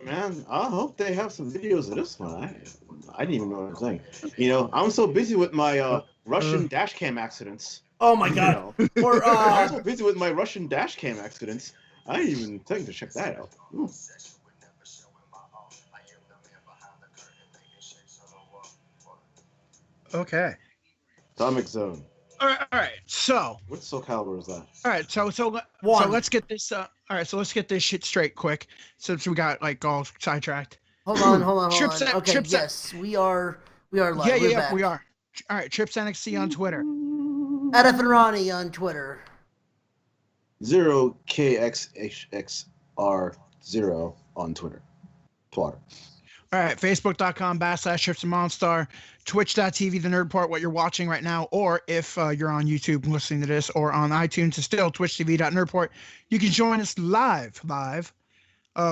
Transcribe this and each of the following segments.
Man, I hope they have some videos of this one. I didn't even know what I'm saying. You know, I'm so busy with my Russian dash cam accidents. Oh my You god. know, Or I'm so busy with my Russian dash cam accidents. I didn't even think to check that out. Ooh. Okay. Atomic Zone. All right. So, What Soul Calibur is that? all right. So One. let's get this. All right. So let's get this shit straight quick, since we got like all sidetracked. hold on. Trips at- Okay, trips at- yes, we are live. Yeah, We're yeah, back. we are. All right. Trips NXT on Twitter. At F and Ronnie on Twitter. 0KXHXR0 on Twitter. Twitter. All right, Facebook.com/Trips and Monstar, Twitch.tv, The Nerd Report, what you're watching right now, or if you're on YouTube listening to this, or on iTunes, it's still twitch.tv.nerdport. You can join us live.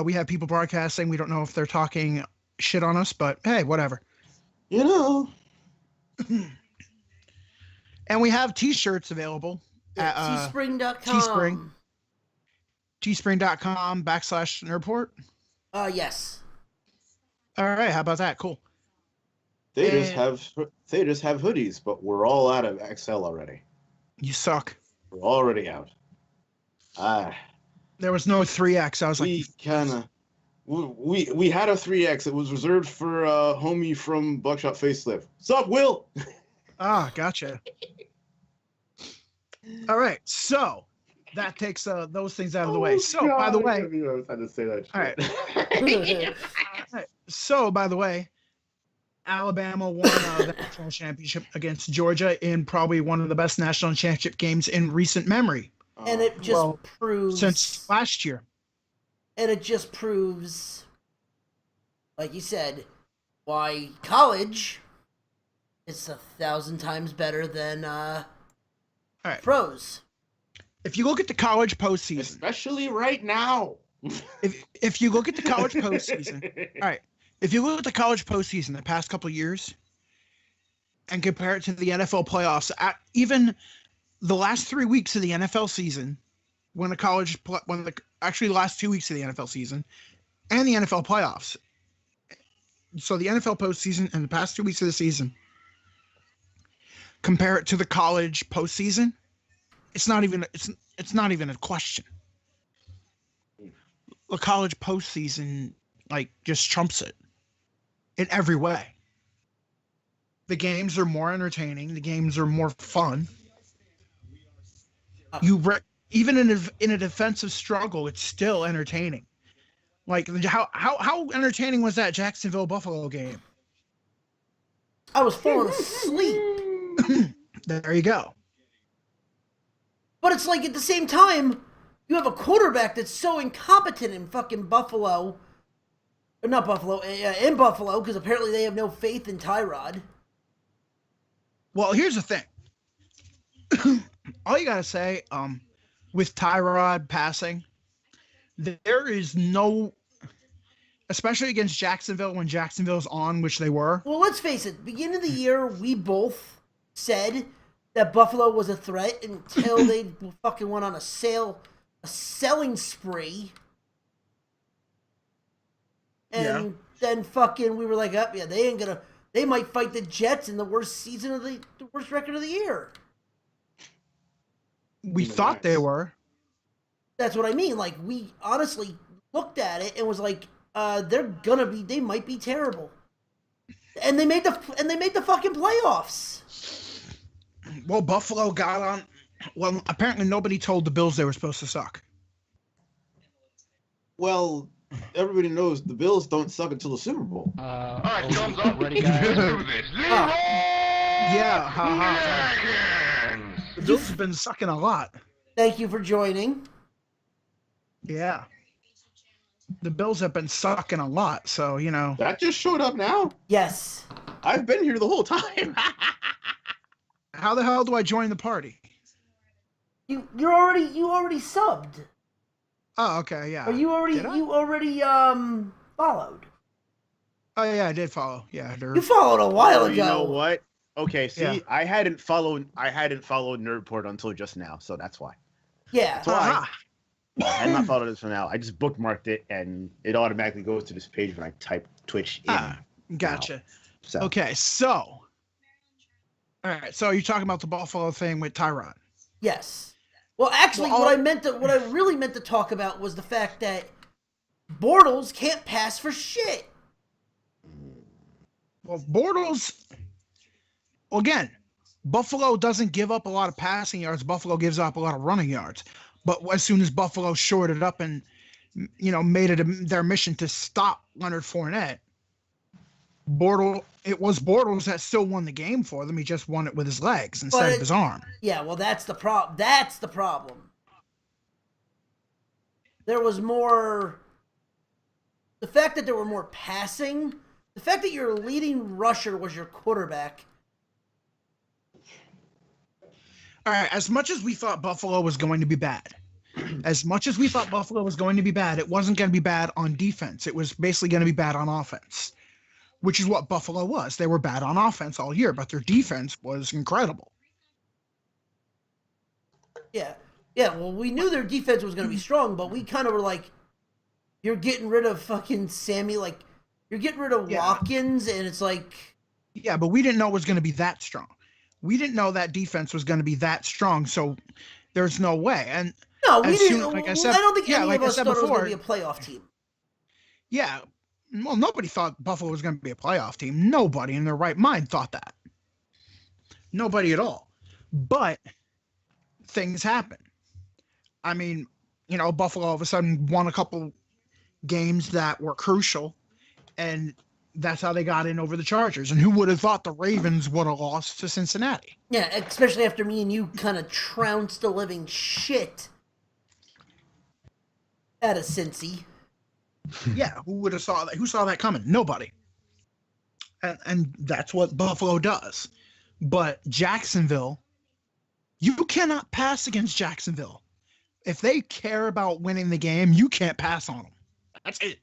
We have people broadcasting. We don't know if they're talking shit on us, but hey, whatever. You know. And we have T-shirts available at Teespring.com. Teespring.com/Nerdport. Yes. All right, how about that? Cool. They just have hoodies, but we're all out of XL already. You suck. We're already out. There was no 3X. I was we had a 3X. It was reserved for homie from Buckshot Facelift. Sup, Will? Gotcha. All right, so that takes those things out of the way. So, God, by the way, I was trying to say that shit. all right. So, by the way, Alabama won the national championship against Georgia in probably one of the best national championship games in recent memory. And it just proves since last year. And it just proves, like you said, why college is 1,000 times better than pros. If you look at the college postseason, especially right now, if you look at the college postseason, all right. If you look at the college postseason the past couple of years and compare it to the NFL playoffs, even the last 3 weeks of the NFL season, actually the last 2 weeks of the NFL season and the NFL playoffs. So the NFL postseason and the past 2 weeks of the season, compare it to the college postseason, it's not even a question. The college postseason just trumps it in every way. The games are more entertaining. The games are more fun. Even in a defensive struggle, it's still entertaining. Like how entertaining was that Jacksonville Buffalo game? I was falling asleep. There you go. But it's like at the same time, you have a quarterback that's so incompetent in fucking Buffalo. Or not Buffalo, in Buffalo, because apparently they have no faith in Tyrod. Well, here's the thing. All you gotta say, with Tyrod passing, there is no, especially against Jacksonville when Jacksonville's on, which they were. Well, let's face it. Beginning of the year, we both said that Buffalo was a threat until they fucking went on a selling spree. And then fucking we were like, they might fight the Jets in the worst worst record of the year. We thought they were. That's what I mean. Like, we honestly looked at it and was like, they might be terrible. And they made the fucking playoffs. Well, Buffalo got on. Well, apparently nobody told the Bills they were supposed to suck. Well, everybody knows the Bills don't suck until the Super Bowl. All right, thumbs up. Ready, guys? Let's do this. Yeah, haha. The Bills have been sucking a lot. Thank you for joining. Yeah. The Bills have been sucking a lot, so, you know. That just showed up now? Yes. I've been here the whole time. How the hell do I join the party? You already subbed. Oh, okay, yeah. Or you already followed. Oh yeah, I did follow. Yeah, you followed a while ago. You know what? Okay, see, yeah. I hadn't followed Nerdport until just now, so that's why. Yeah. That's why. I had not thought of this one out. I just bookmarked it, and it automatically goes to this page when I type Twitch in. Gotcha. So Okay, so all right, so you're talking about the Buffalo thing with Tyrod. Yes. Well, actually, what I really meant to talk about was the fact that Bortles can't pass for shit. Well, Bortles, again, Buffalo doesn't give up a lot of passing yards. Buffalo gives up a lot of running yards. But as soon as Buffalo shorted up and, made it their mission to stop Leonard Fournette, it was Bortles that still won the game for them. He just won it with his legs instead of his arm. Yeah, well, that's the problem. That's the problem. There was more... The fact that there were more passing, the fact that your leading rusher was your quarterback. All right, as much as we thought Buffalo was going to be bad, it wasn't going to be bad on defense. It was basically going to be bad on offense, which is what Buffalo was. They were bad on offense all year, but their defense was incredible. Yeah, well, we knew their defense was going to be strong, but we kind of were like, you're getting rid of fucking Sammy, like, you're getting rid of Watkins, and it's like... Yeah, but we didn't know it was going to be that strong. We didn't know that defense was going to be that strong, so there's no way. And no, we didn't. Like I said, I don't think any of us thought before, it was going to be a playoff team. Yeah, well, nobody thought Buffalo was going to be a playoff team. Nobody in their right mind thought that. Nobody at all. But things happen. I mean, Buffalo all of a sudden won a couple games that were crucial, and that's how they got in over the Chargers. And who would have thought the Ravens would have lost to Cincinnati? Yeah, especially after me and you kind of trounced the living shit out of Cincy. Yeah, who would have saw that? Who saw that coming? Nobody. And that's what Buffalo does. But Jacksonville, you cannot pass against Jacksonville. If they care about winning the game, you can't pass on them. That's it.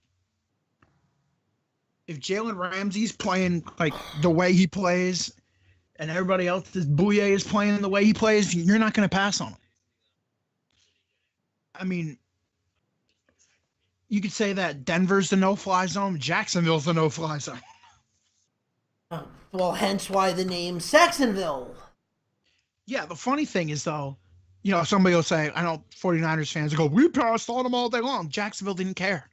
If Jalen Ramsey's playing like the way he plays and everybody else, Bouye is playing the way he plays, you're not going to pass on him. I mean, you could say that Denver's the no-fly zone, Jacksonville's the no-fly zone. Well, hence why the name Saxonville. Yeah, the funny thing is, though, somebody will say, I know 49ers fans will go, we passed on them all day long. Jacksonville didn't care.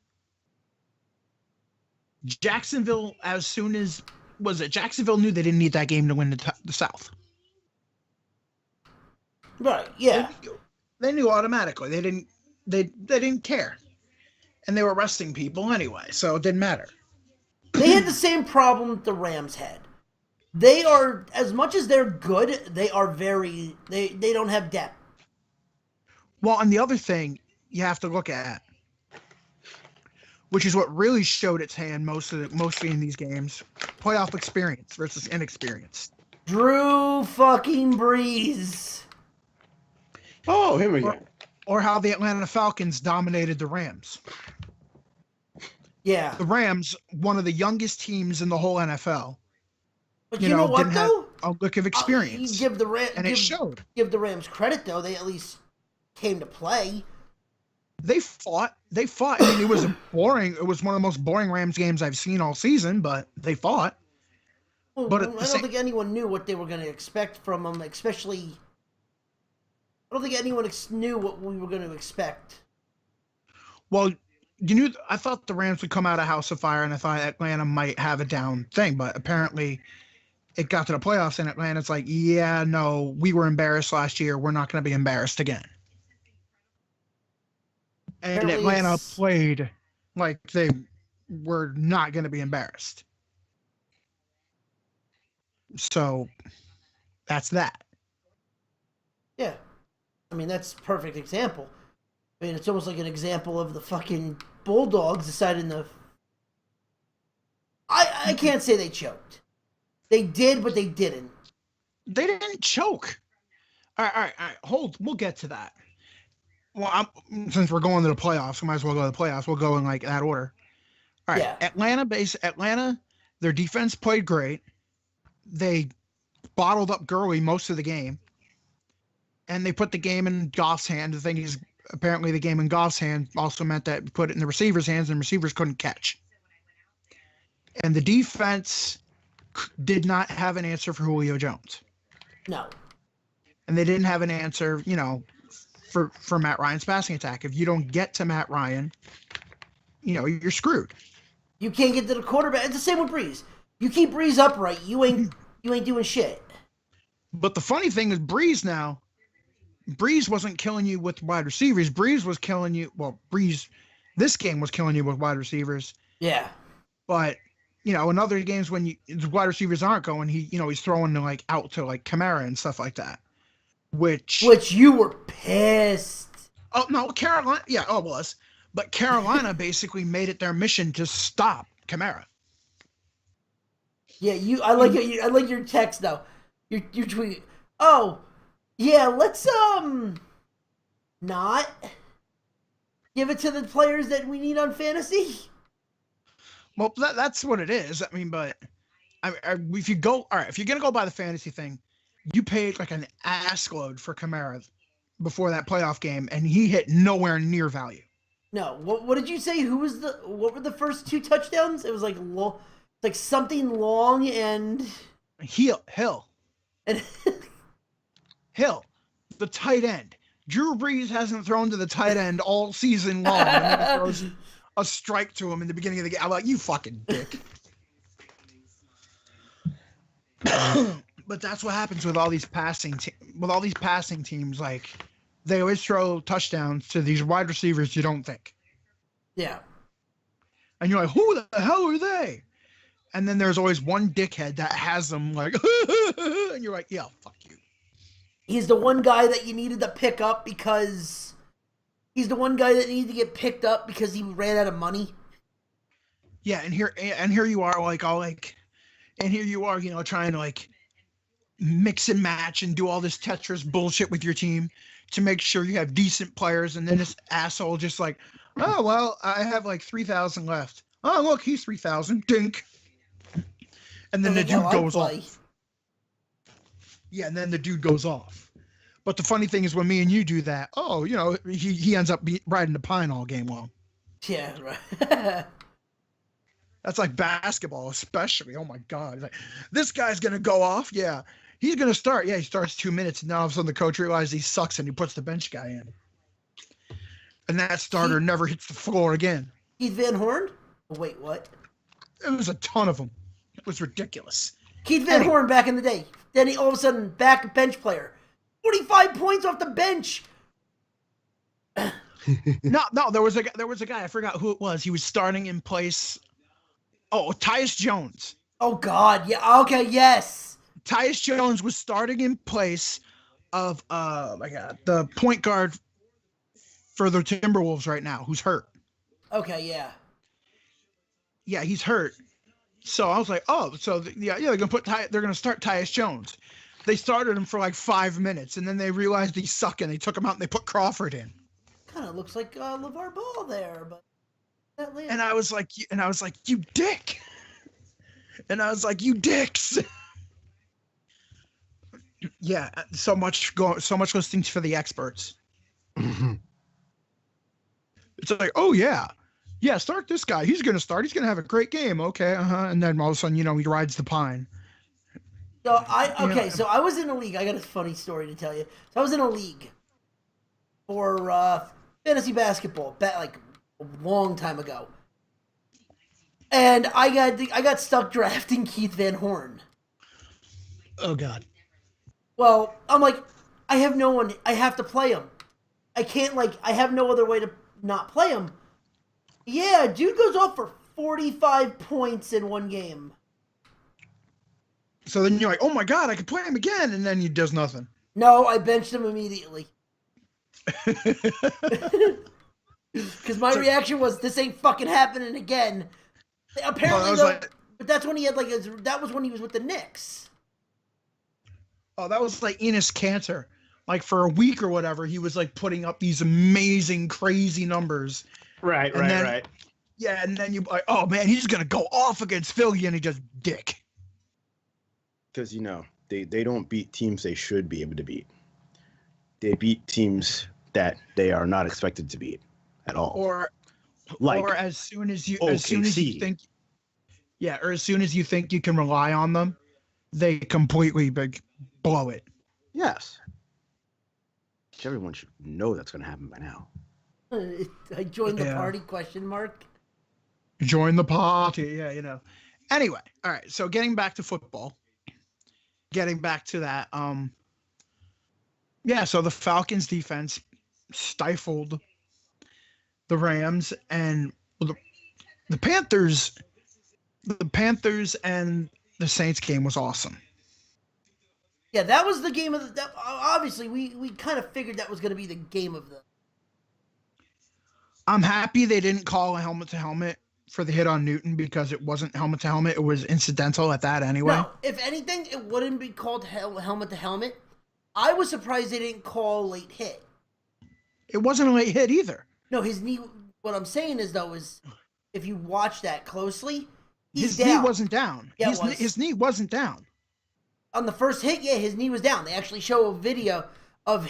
Jacksonville, Jacksonville knew they didn't need that game to win the South. Right, yeah. They knew automatically. They didn't care. And they were resting people anyway, so it didn't matter. They had the same problem the Rams had. They are, as much as they're good, they are they don't have depth. Well, and the other thing you have to look at, which is what really showed its hand mostly in these games, playoff experience versus inexperience. Drew fucking Brees. Oh, here we go. Or how the Atlanta Falcons dominated the Rams. Yeah. The Rams, one of the youngest teams in the whole NFL. But you know what, though? A look of experience. It showed. Give the Rams credit, though. They at least came to play. They fought. I mean, it was boring. It was one of the most boring Rams games I've seen all season, but they fought. Well, but I don't think anyone knew what they were going to expect from them, especially... I don't think anyone knew what we were going to expect. Well, I thought the Rams would come out of House of Fire, and I thought Atlanta might have a down thing, but apparently it got to the playoffs, and Atlanta's like, yeah, no, we were embarrassed last year. We're not going to be embarrassed again. And apparently Atlanta played like they were not going to be embarrassed. So that's that. Yeah. I mean, that's a perfect example. I mean, it's almost like an example of the fucking Bulldogs deciding to... I can't say they choked. They did, but they didn't. They didn't choke. All right. Hold. We'll get to that. Well, since we're going to the playoffs, we might as well go to the playoffs. We'll go in like that order. All right. Yeah. Atlanta, their defense played great. They bottled up Gurley most of the game. And they put the game in Goff's hand. The thing is, apparently the game in Goff's hand also meant that put it in the receiver's hands and receivers couldn't catch. And the defense did not have an answer for Julio Jones. No. And they didn't have an answer, for Matt Ryan's passing attack. If you don't get to Matt Ryan, you're screwed. You can't get to the quarterback. It's the same with Breeze. You keep Breeze upright, you ain't doing shit. But the funny thing is Breeze wasn't killing you with wide receivers. Breeze was killing you. Well, this game was killing you with wide receivers. Yeah. But, in other games when wide receivers aren't going, he's throwing out to Kamara and stuff like that. Which you were pissed. Oh, no, Carolina. Yeah, it was. But Carolina basically made it their mission to stop Kamara. Yeah, I like your text though. Your tweet. Oh, yeah, let's not give it to the players that we need on fantasy. Well, that's what it is. I mean, but if you're gonna go by the fantasy thing, you paid an ass load for Kamara before that playoff game, and he hit nowhere near value. No, what did you say? What were the first 2 touchdowns? It was something long and Hill. And Hill, the tight end. Drew Brees hasn't thrown to the tight end all season long, and then he throws a strike to him in the beginning of the game. I'm like, you fucking dick. But that's what happens with all these passing teams. They always throw touchdowns to these wide receivers you don't think. Yeah. And you're like, who the hell are they? And then there's always one dickhead that has them and you're like, yeah, fuck you. He's the one guy that you needed to pick up because he's the one guy that needed to get picked up because he ran out of money. Yeah, and here you are and here you are, trying to mix and match and do all this Tetris bullshit with your team to make sure you have decent players, and then this asshole just oh well, I have 3,000 left. Oh look, he's 3,000. Dink. And then the dude goes off. Yeah, and then the dude goes off. But the funny thing is when me and you do that, he ends up riding the pine all game long. Yeah, right. That's like basketball, especially. Oh my God. This guy's going to go off. Yeah. He's going to start. Yeah, he starts 2 minutes, and now all of a sudden the coach realizes he sucks and he puts the bench guy in. And that starter never hits the floor again. Keith Van Horn? Oh, wait, what? It was a ton of them. It was ridiculous. Keith Van Horn back in the day. Then he all of a sudden back bench player. 45 points off the bench. No, there was a guy, I forgot who it was. He was starting in place. Oh, Tyus Jones. Oh God, yeah. Okay, yes. Tyus Jones was starting in place of the point guard for the Timberwolves right now, who's hurt. Okay, yeah. Yeah, he's hurt. So I was like, oh, so they're gonna start Tyus Jones. They started him for 5 minutes, and then they realized he's sucking. They took him out and they put Crawford in. Kind of looks like LeVar Ball there, but. And I was like, you dick. And I was like, you dicks. Yeah, so much listening for the experts. It's like, oh yeah, start this guy. He's gonna start. He's gonna have a great game. Okay, and then all of a sudden, he rides the pine. So so I was in a league. I got a funny story to tell you. So I was in a league for fantasy basketball, a long time ago, and I got stuck drafting Keith Van Horn. Oh God. Well, I'm like, I have no one. I have to play him. I can't I have no other way to not play him. Yeah, dude goes off for 45 points in one game. So then you're like, oh my God, I could play him again, and then he does nothing. No, I benched him immediately. Because my reaction was, this ain't fucking happening again. Apparently, but that's when he had that was when he was with the Knicks. Oh, that was Enes Kanter. For a week or whatever, he was putting up these amazing, crazy numbers. Right. Yeah, and then you oh man, he's gonna go off against Philly, and he just dick. Because they don't beat teams they should be able to beat. They beat teams that they are not expected to beat at all. Or as soon as you think, yeah, or as soon as you think you can rely on them, they completely blow it. Yes. Everyone should know that's going to happen by now. I joined the party, question mark. Join the party, yeah, Anyway, all right, so getting back to football. Getting back to that, so the Falcons defense stifled the Rams, and the Panthers and the Saints game was awesome. Yeah, that was the game of the. Obviously, we kind of figured that was going to be the game of the. I'm happy they didn't call a helmet to helmet for the hit on Newton because it wasn't helmet to helmet. It was incidental at that anyway. No, if anything, it wouldn't be called helmet to helmet. I was surprised they didn't call late hit. It wasn't a late hit either. No, his knee. What I'm saying is if you watch that closely, his knee wasn't down. Yeah, his knee wasn't down. On the first hit, yeah, his knee was down. They actually show a video of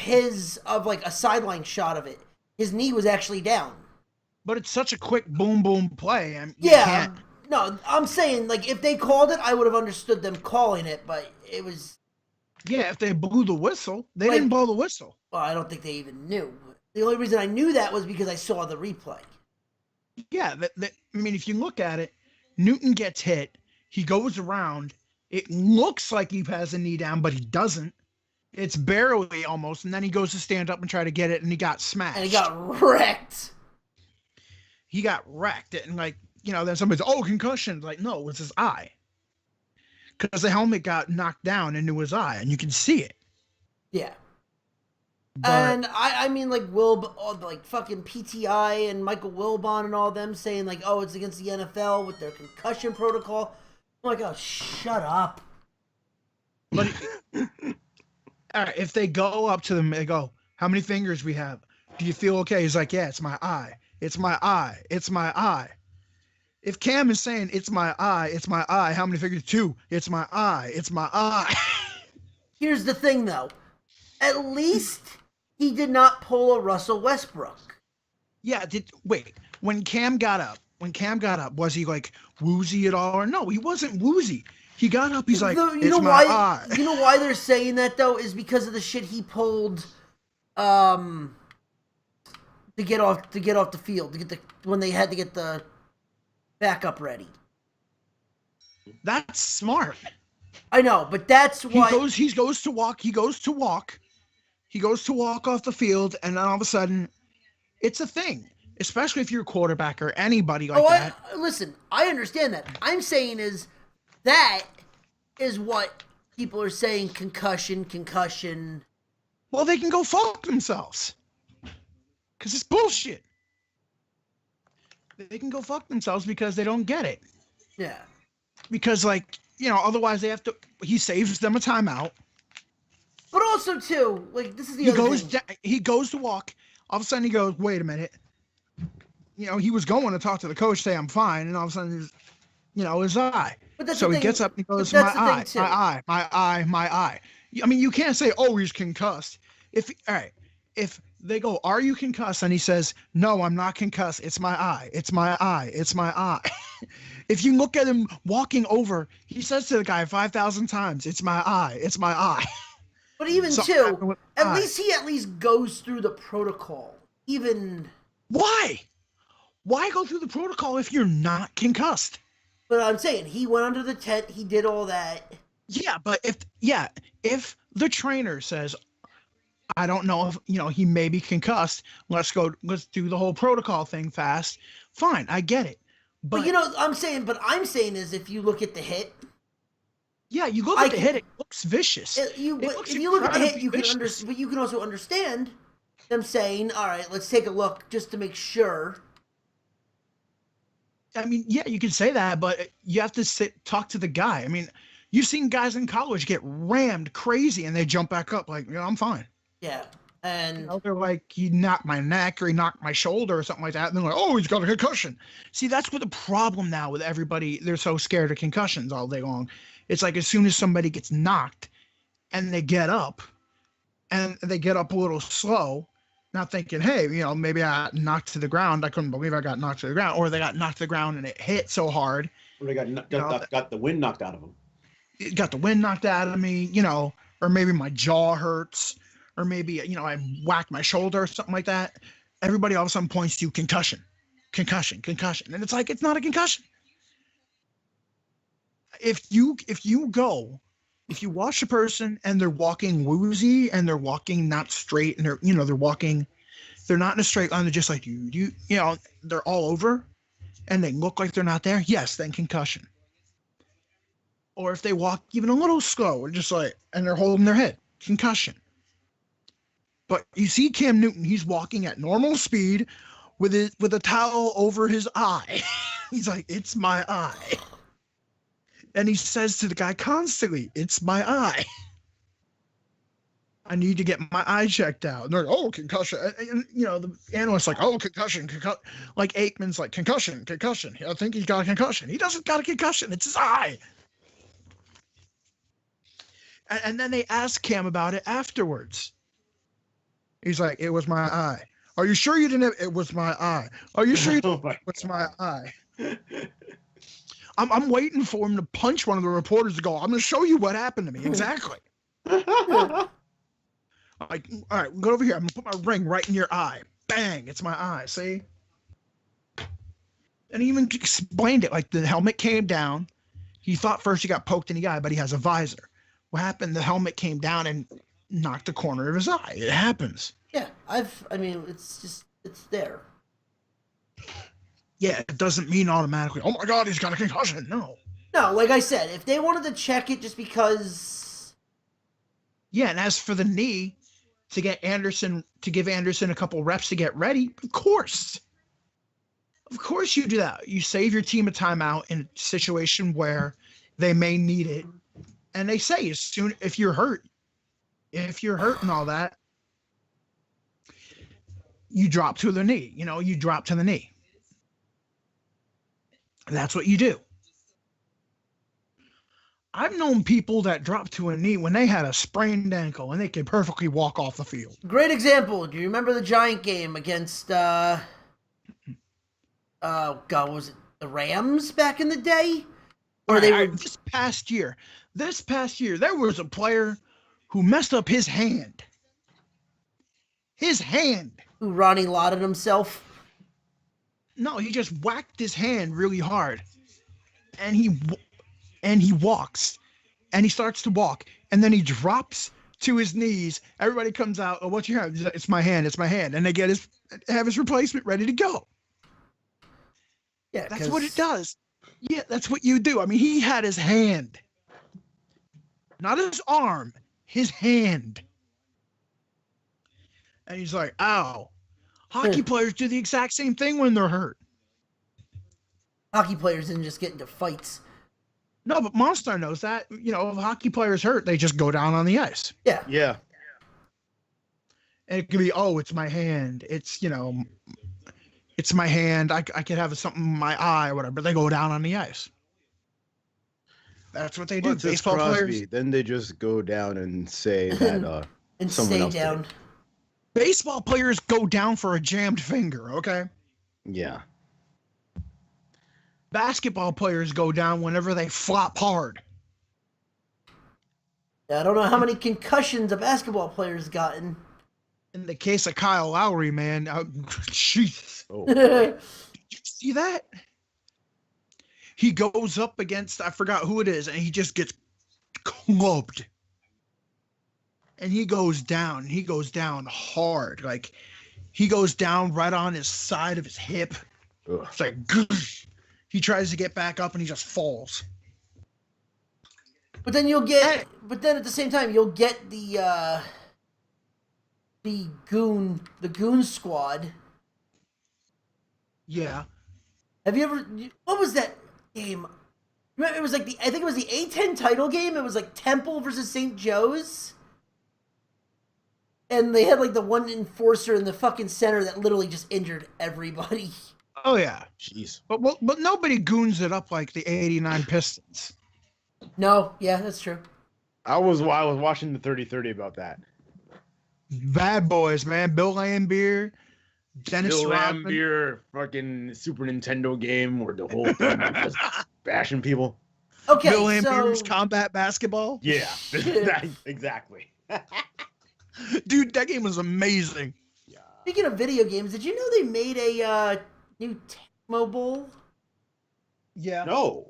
like a sideline shot of it. His knee was actually down. But it's such a quick boom boom play. No, I'm saying like if they called it, I would have understood them calling it, but it was. Yeah, if they blew the whistle, they didn't blow the whistle. Well, I don't think they even knew. The only reason I knew that was because I saw the replay. Yeah, I mean, if you look at it, Newton gets hit. He goes around. It looks like he has a knee down, but he doesn't. It's barely almost, and then he goes to stand up and try to get it, and he got smashed. And he got wrecked. And then somebody's, concussion. Like, no, it was his eye. Because the helmet got knocked down into his eye, and you can see it. Yeah. But, and I mean, like fucking PTI and Michael Wilbon and all them saying like, oh, it's against the NFL with their concussion protocol. I'm like, oh, shut up. But all right, if they go up to them, they go, how many fingers we have? Do you feel okay? He's like, yeah, it's my eye. It's my eye. It's my eye. If Cam is saying it's my eye, how many fingers? 2. It's my eye. It's my eye. Here's the thing, though. At least he did not pull a Russell Westbrook. Yeah. When Cam got up, was he like woozy at all? Or no, he wasn't woozy. He got up. He's like, it's my eye. You know why they're saying that though? Is because of the shit he pulled, to get off the field when they had to get the backup ready. That's smart. I know, but that's why he goes to walk off the field, and then all of a sudden, it's a thing. Especially if you're a quarterback or anybody like that. Listen, I understand that. I'm saying that is what people are saying. Concussion. Well, they can go fuck themselves. Because it's bullshit. They can go fuck themselves because they don't get it. Yeah. Because, otherwise they have to. He saves them a timeout. But also, too, this is the other thing. He goes to walk. All of a sudden, he goes, wait a minute. He was going to talk to the coach, say, I'm fine. And all of a sudden, his eye. So he gets up and he goes, my eye. I mean, you can't say, oh, he's concussed. If they go, are you concussed? And he says, no, I'm not concussed. It's my eye. It's my eye. It's my eye. If you look at him walking over, he says to the guy 5,000 times, it's my eye. It's my eye. But even at least he goes through the protocol. Even. Why? Why go through the protocol if you're not concussed? But I'm saying he went under the tent. He did all that. Yeah, but if the trainer says, I don't know if he may be concussed. Let's do the whole protocol thing fast. Fine, I get it. But I'm saying is if you look at the hit. Yeah, you look at the hit. It looks vicious. If you look at the hit, you can understand. But you can also understand them saying, "All right, let's take a look just to make sure." I mean, yeah, you can say that, but you have to talk to the guy. I mean, you've seen guys in college get rammed crazy and they jump back up like, I'm fine. Yeah, and they're like, he knocked my neck or he knocked my shoulder or something like that, and they're like, oh, he's got a concussion. See, that's what the problem now with everybody. They're so scared of concussions all day long. It's like as soon as somebody gets knocked and they get up a little slow, not thinking, hey, maybe I got knocked to the ground. I couldn't believe I got knocked to the ground, or they got knocked to the ground and it hit so hard. Or they got the wind knocked out of them. It got the wind knocked out of me, or maybe my jaw hurts, or maybe, I whacked my shoulder or something like that. Everybody all of a sudden points to concussion. And it's like, it's not a concussion. If you watch a person and they're walking woozy and they're walking not straight and they're not in a straight line, they're just like they're all over and they look like they're not there, yes, then concussion. Or if they walk even a little slow and they're holding their head, concussion. But you see Cam Newton, he's walking at normal speed with a towel over his eye. He's like, it's my eye. And he says to the guy constantly, it's my eye. I need to get my eye checked out. And they're like, oh, concussion. And the analyst's like, oh, concussion. Like Aikman's like, concussion. I think he's got a concussion. He doesn't got a concussion. It's his eye. And then they ask Cam about it afterwards. He's like, it was my eye. Are you sure you didn't have, it was my eye. Are you sure you didn't have, it's my eye. I'm waiting for him to punch one of the reporters to go, I'm going to show you what happened to me. Exactly. Like, all right, go over here. I'm going to put my ring right in your eye. Bang, it's my eye. See? And he even explained it. Like, the helmet came down. He thought first he got poked in the eye, but he has a visor. What happened? The helmet came down and knocked the corner of his eye. It happens. Yeah, it's there. Yeah, it doesn't mean automatically, oh my God, he's got a concussion. No, like I said, if they wanted to check it just because. Yeah, and as for the knee, to give Anderson a couple reps to get ready, of course you do that. You save your team a timeout in a situation where they may need it, and they say if you're hurt and all that, you drop to the knee. You drop to the knee. That's what you do. I've known people that dropped to a knee when they had a sprained ankle and they could perfectly walk off the field. Great example. Do you remember the Giant game against what was it, the Rams back in the day? Or this past year, there was a player who messed up his hand. Who Ronnie Lotted himself? No, he just whacked his hand really hard, and he walks, and he starts to walk, and then he drops to his knees. Everybody comes out. Oh, what you have? It's my hand. And they have his replacement ready to go. Yeah, that's what it does. Yeah, that's what you do. I mean, he had his hand, not his arm, his hand, and he's like, "Ow." Hockey players do the exact same thing when they're hurt. Hockey players didn't just get into fights. No, but Monstar knows that. If hockey players hurt, they just go down on the ice. Yeah. Yeah. And it could be, oh, it's my hand. It's my hand. I could have something in my eye or whatever, but they go down on the ice. That's what they do. Once Baseball players. Then they just go down and say that and someone stay else down. did. Baseball players go down for a jammed finger, okay? Yeah. Basketball players go down whenever they flop hard. I don't know how many concussions a basketball player's gotten. In the case of Kyle Lowry, man, jeez. Oh. Did you see that? He goes up against, I forgot who it is, and he just gets clubbed. And he goes down hard. Like, he goes down right on his side of his hip. Ugh. It's like, he tries to get back up and he just falls. But then at the same time, you'll get the goon squad. Yeah. Have you ever, what was that game? Remember, it was like I think it was the A10 title game. It was like Temple versus St. Joe's. And they had like the one enforcer in the fucking center that literally just injured everybody. Oh yeah. Jeez. But nobody goons it up like the 89 Pistons. No, yeah, that's true. I was watching the 30-30 about that. Bad boys, man. Bill Lambier, Dennis Bill Rodman. Lambier, fucking Super Nintendo game where the whole thing was just bashing people. Okay, Bill so Lambier's combat basketball. Yeah, exactly. Dude, that game was amazing. Yeah. speaking of video games, did you know they made a new Tecmo Bowl Yeah. No.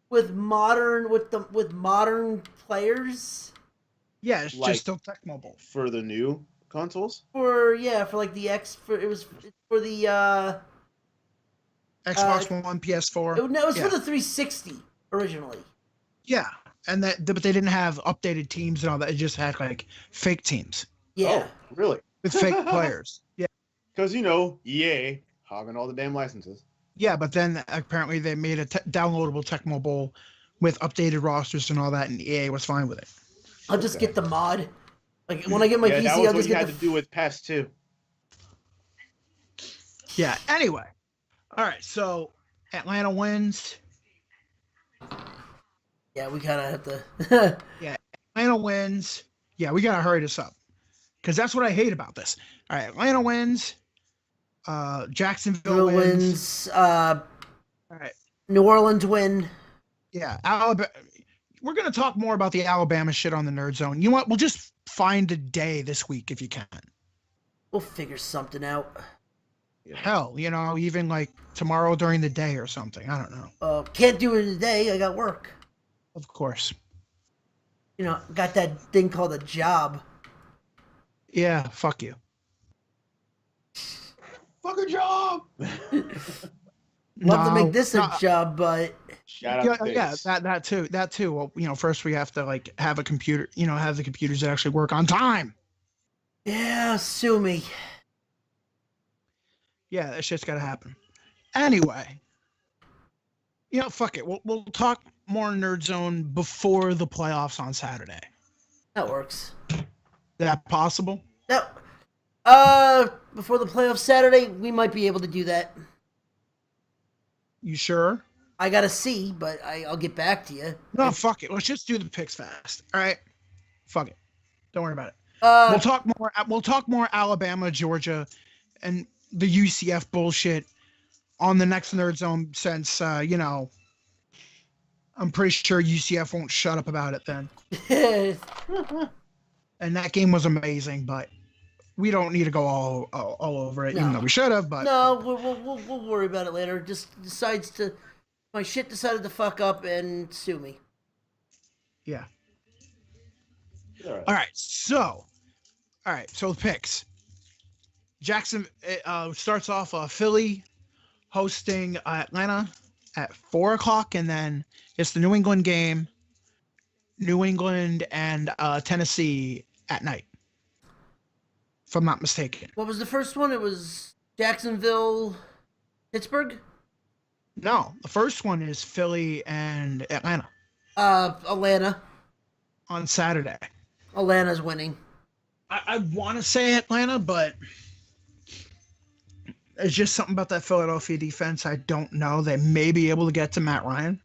with modern players Yeah, it's Like- just still Tecmo Bowl. For the new consoles? for like the it was for the Xbox One, PS4. no, it was Yeah. for the 360 originally. Yeah, and but they didn't have updated teams and all that. It just had like fake teams Yeah. Oh, really? with fake players. Yeah, Because, EA hogging all the damn licenses. yeah, but then apparently they made a downloadable Tecmo Bowl with updated rosters and all that, and EA was fine with it. I'll just Okay. get the mod. Like when I get my Yeah, PC, that was I'll what just you get had the to do with PES 2. Yeah. Anyway, all right. So Atlanta wins. Yeah, we kind of have to. Atlanta wins. Yeah, we gotta hurry this up because that's what I hate about this. All right, Atlanta wins. Jacksonville Bill wins. All right. New Orleans win. Yeah, Alabama. We're gonna talk more about the Alabama shit on the Nerd Zone. You know what? We'll just find a day this week if you can. We'll figure something out. Hell, even like tomorrow during the day or something. I don't know. Can't do it today. I got work. Of course. Got that thing called a job. Yeah. Fuck you. Fuck a job! Love to No, make this a no. job, but Shout Yeah, out to yeah, Face. that too. Well, first we have to have a computer, have the computers that actually work on time. yeah, sue me. Yeah, that shit's gotta happen. Anyway, fuck it. We'll talk more Nerd Zone before the playoffs on Saturday. That works. Is that possible? No. Before the playoffs Saturday, we might be able to do that. You sure? I gotta see, but I'll get back to you. No, fuck it. Let's just do the picks fast. All right. Fuck it. Don't worry about it. Uh, We'll talk more. We'll talk more Alabama, Georgia, and the UCF bullshit on the next Nerd Zone. Since I'm pretty sure UCF won't shut up about it then. And that game was amazing, but we don't need to go all over it, even No. though we should have. But no, we'll worry about it later. Just my shit decided to fuck up and sue me. yeah. All right. All right. So the picks. Jackson starts off Philly hosting Atlanta at 4:00, and then it's the New England game. New England and Tennessee at night, if I'm not mistaken. What was the first one? It was Jacksonville, Pittsburgh. No, the first one is Philly and Atlanta Atlanta. on Saturday. Atlanta's winning. I want to say Atlanta, but it's just something about that Philadelphia defense. I don't know. They may be able to get to Matt Ryan.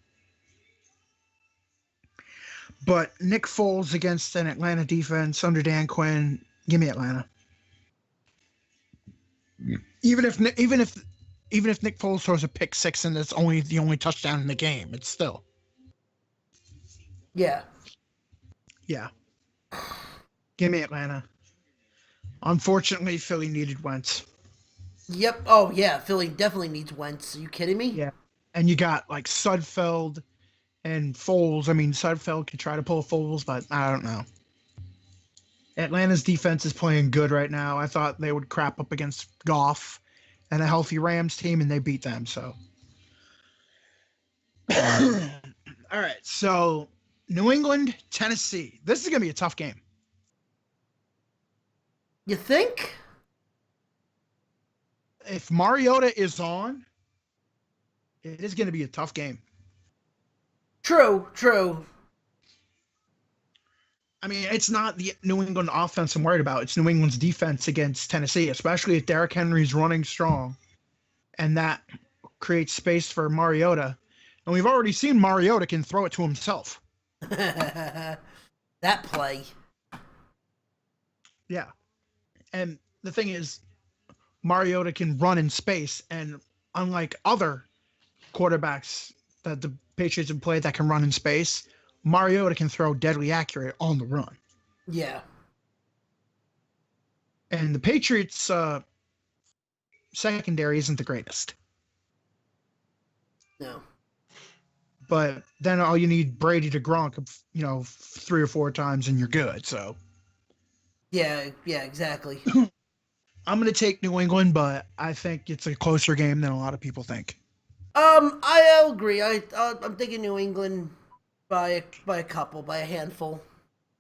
But Nick Foles against an Atlanta defense under Dan Quinn, give me Atlanta. Even if Nick Foles throws a pick six and it's the only touchdown in the game, it's still. Yeah. Yeah. Give me Atlanta. Unfortunately, Philly needed Wentz. Yep. Oh yeah, Philly definitely needs Wentz. Are you kidding me? Yeah. And you got like Sudfeld and Foles. I mean, Sudfeld could try to pull Foles, but I don't know. Atlanta's defense is playing good right now. I thought they would crap up against Goff and a healthy Rams team, and they beat them. So, all right. So, New England, Tennessee. This is gonna be a tough game. You think? If Mariota is on, it is gonna be a tough game. True. I mean, it's not the New England offense I'm worried about. It's New England's defense against Tennessee, especially if Derrick Henry's running strong. And that creates space for Mariota. And we've already seen Mariota can throw it to himself. That play. Yeah. And the thing is, Mariota can run in space, and unlike other quarterbacks that the Patriots have played that can run in space, Mariota can throw deadly accurate on the run. Yeah. And the Patriots secondary isn't the greatest. No. But then all you need Brady to Gronk, 3 or 4 times and you're good. So Yeah, exactly. I'm going to take New England, but I think it's a closer game than a lot of people think. I'll agree. I'm thinking New England by a couple, by a handful.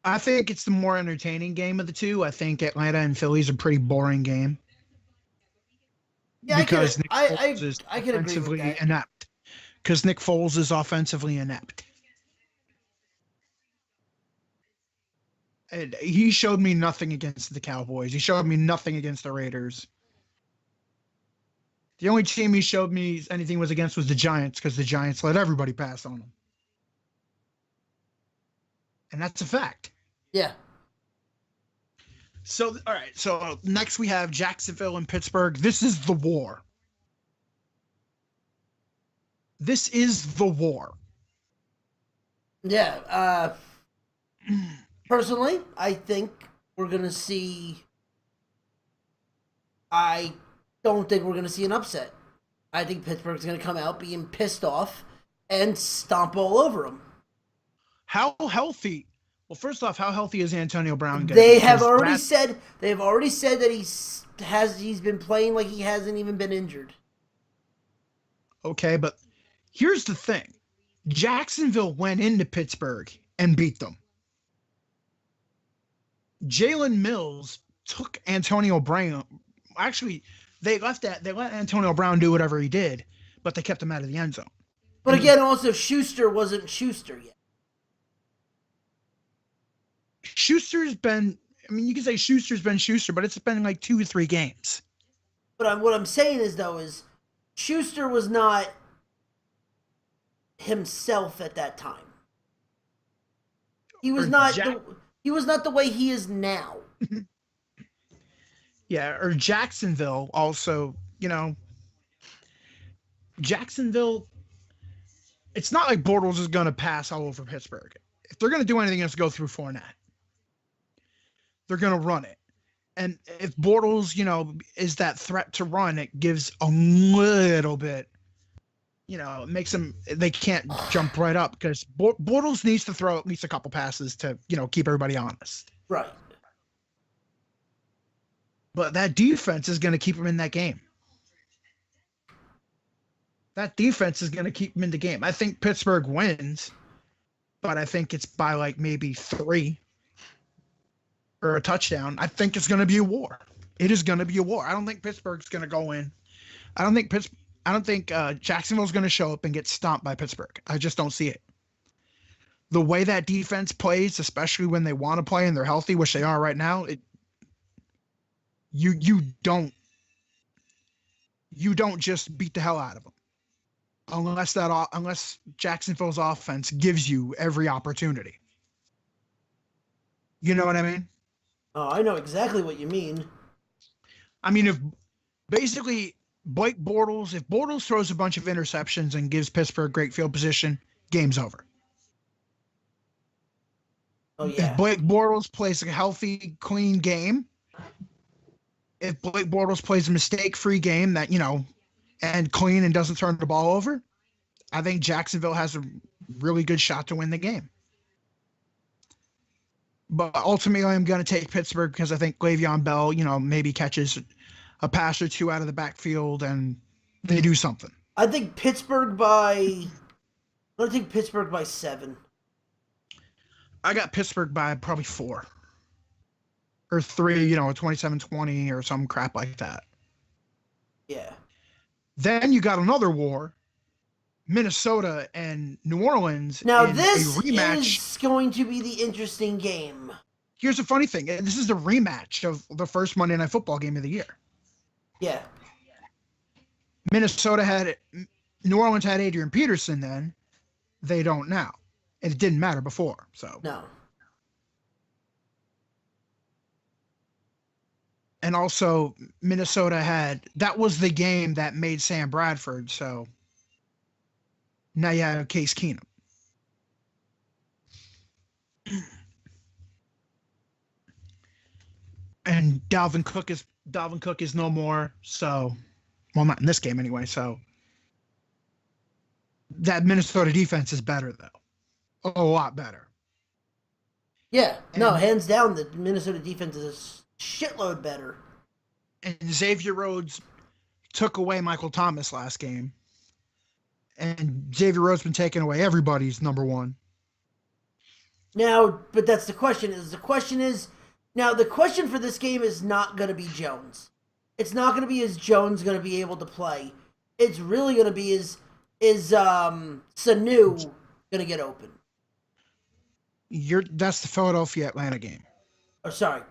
I think it's the more entertaining game of the two. I think Atlanta and Philly's a pretty boring game. Yeah, because Nick I Foles is could agree with offensively that. inept. Because Nick Foles is offensively inept. And he showed me nothing against the Cowboys. He showed me nothing against the Raiders. The only team he showed me anything was against was the Giants, because the Giants let everybody pass on them. And that's a fact. Yeah. So, all right. So next we have Jacksonville and Pittsburgh. This is the war. This is the war. Yeah. Personally, I think we're going to see... I don't think we're going to see an upset. I think Pittsburgh's going to come out being pissed off and stomp all over them. How healthy? Well, first off, how healthy is Antonio Brown? They have already said that he's been playing like he hasn't even been injured. Okay, but here's the thing. Jacksonville went into Pittsburgh and beat them. Jalen Mills took Antonio Brown. Actually, they let Antonio Brown do whatever he did, but they kept him out of the end zone. But again, also Schuster wasn't Schuster yet. Schuster's been, you can say Schuster's been Schuster, but it's been like 2 or 3 games. But what I'm saying is Schuster was not himself at that time. He was not the way he is now. Yeah, or Jacksonville also, Jacksonville, it's not like Bortles is going to pass all over Pittsburgh. If they're going to do anything, it's go through Fournette. They're going to run it. And if Bortles, is that threat to run, it gives a little bit, it makes them, they can't jump right up, because Bortles needs to throw at least a couple passes to, keep everybody honest. Right. But that defense is going to keep him in that game. That defense is going to keep him in the game. I think Pittsburgh wins, but I think it's by like maybe 3 or a touchdown. I think it's going to be a war. It is going to be a war. I don't think Pittsburgh's going to go in. I don't think Jacksonville's going to show up and get stomped by Pittsburgh. I just don't see it. The way that defense plays, especially when they want to play and they're healthy, which they are right now, you don't just beat the hell out of them. Unless Jacksonville's offense gives you every opportunity. You know what I mean? Oh, I know exactly what you mean. If Bortles throws a bunch of interceptions and gives Pittsburgh great field position, game's over. Oh, yeah. If Blake Bortles plays a healthy, clean game, if Blake Bortles plays a mistake-free game that, and clean and doesn't turn the ball over, I think Jacksonville has a really good shot to win the game. But ultimately, I'm going to take Pittsburgh because I think Le'Veon Bell, maybe catches a pass or 2 out of the backfield and they do something. I'm going to take Pittsburgh by 7. I got Pittsburgh by probably 4. Or 3, 27-20 or some crap like that. Yeah. Then you got another war, Minnesota and New Orleans. Now this is going to be the interesting game. Here's the funny thing. This is the rematch of the first Monday Night Football game of the year. Yeah. New Orleans had Adrian Peterson then. They don't now. And it didn't matter before. So no. And also, Minnesota that was the game that made Sam Bradford. So now you have Case Keenum. And Dalvin Cook is no more. So, well, not in this game anyway. So that Minnesota defense is better though, a lot better. Yeah, no, hands down, the Minnesota defense is a shitload better. And Xavier Rhodes took away Michael Thomas last game. And Xavier Rhodes been taking away everybody's number one. Now, but that's the question. The question for this game is not going to be Jones. It's not going to be is Jones going to be able to play. It's really going to be is Sanu going to get open. That's the Philadelphia Atlanta game. Oh, sorry.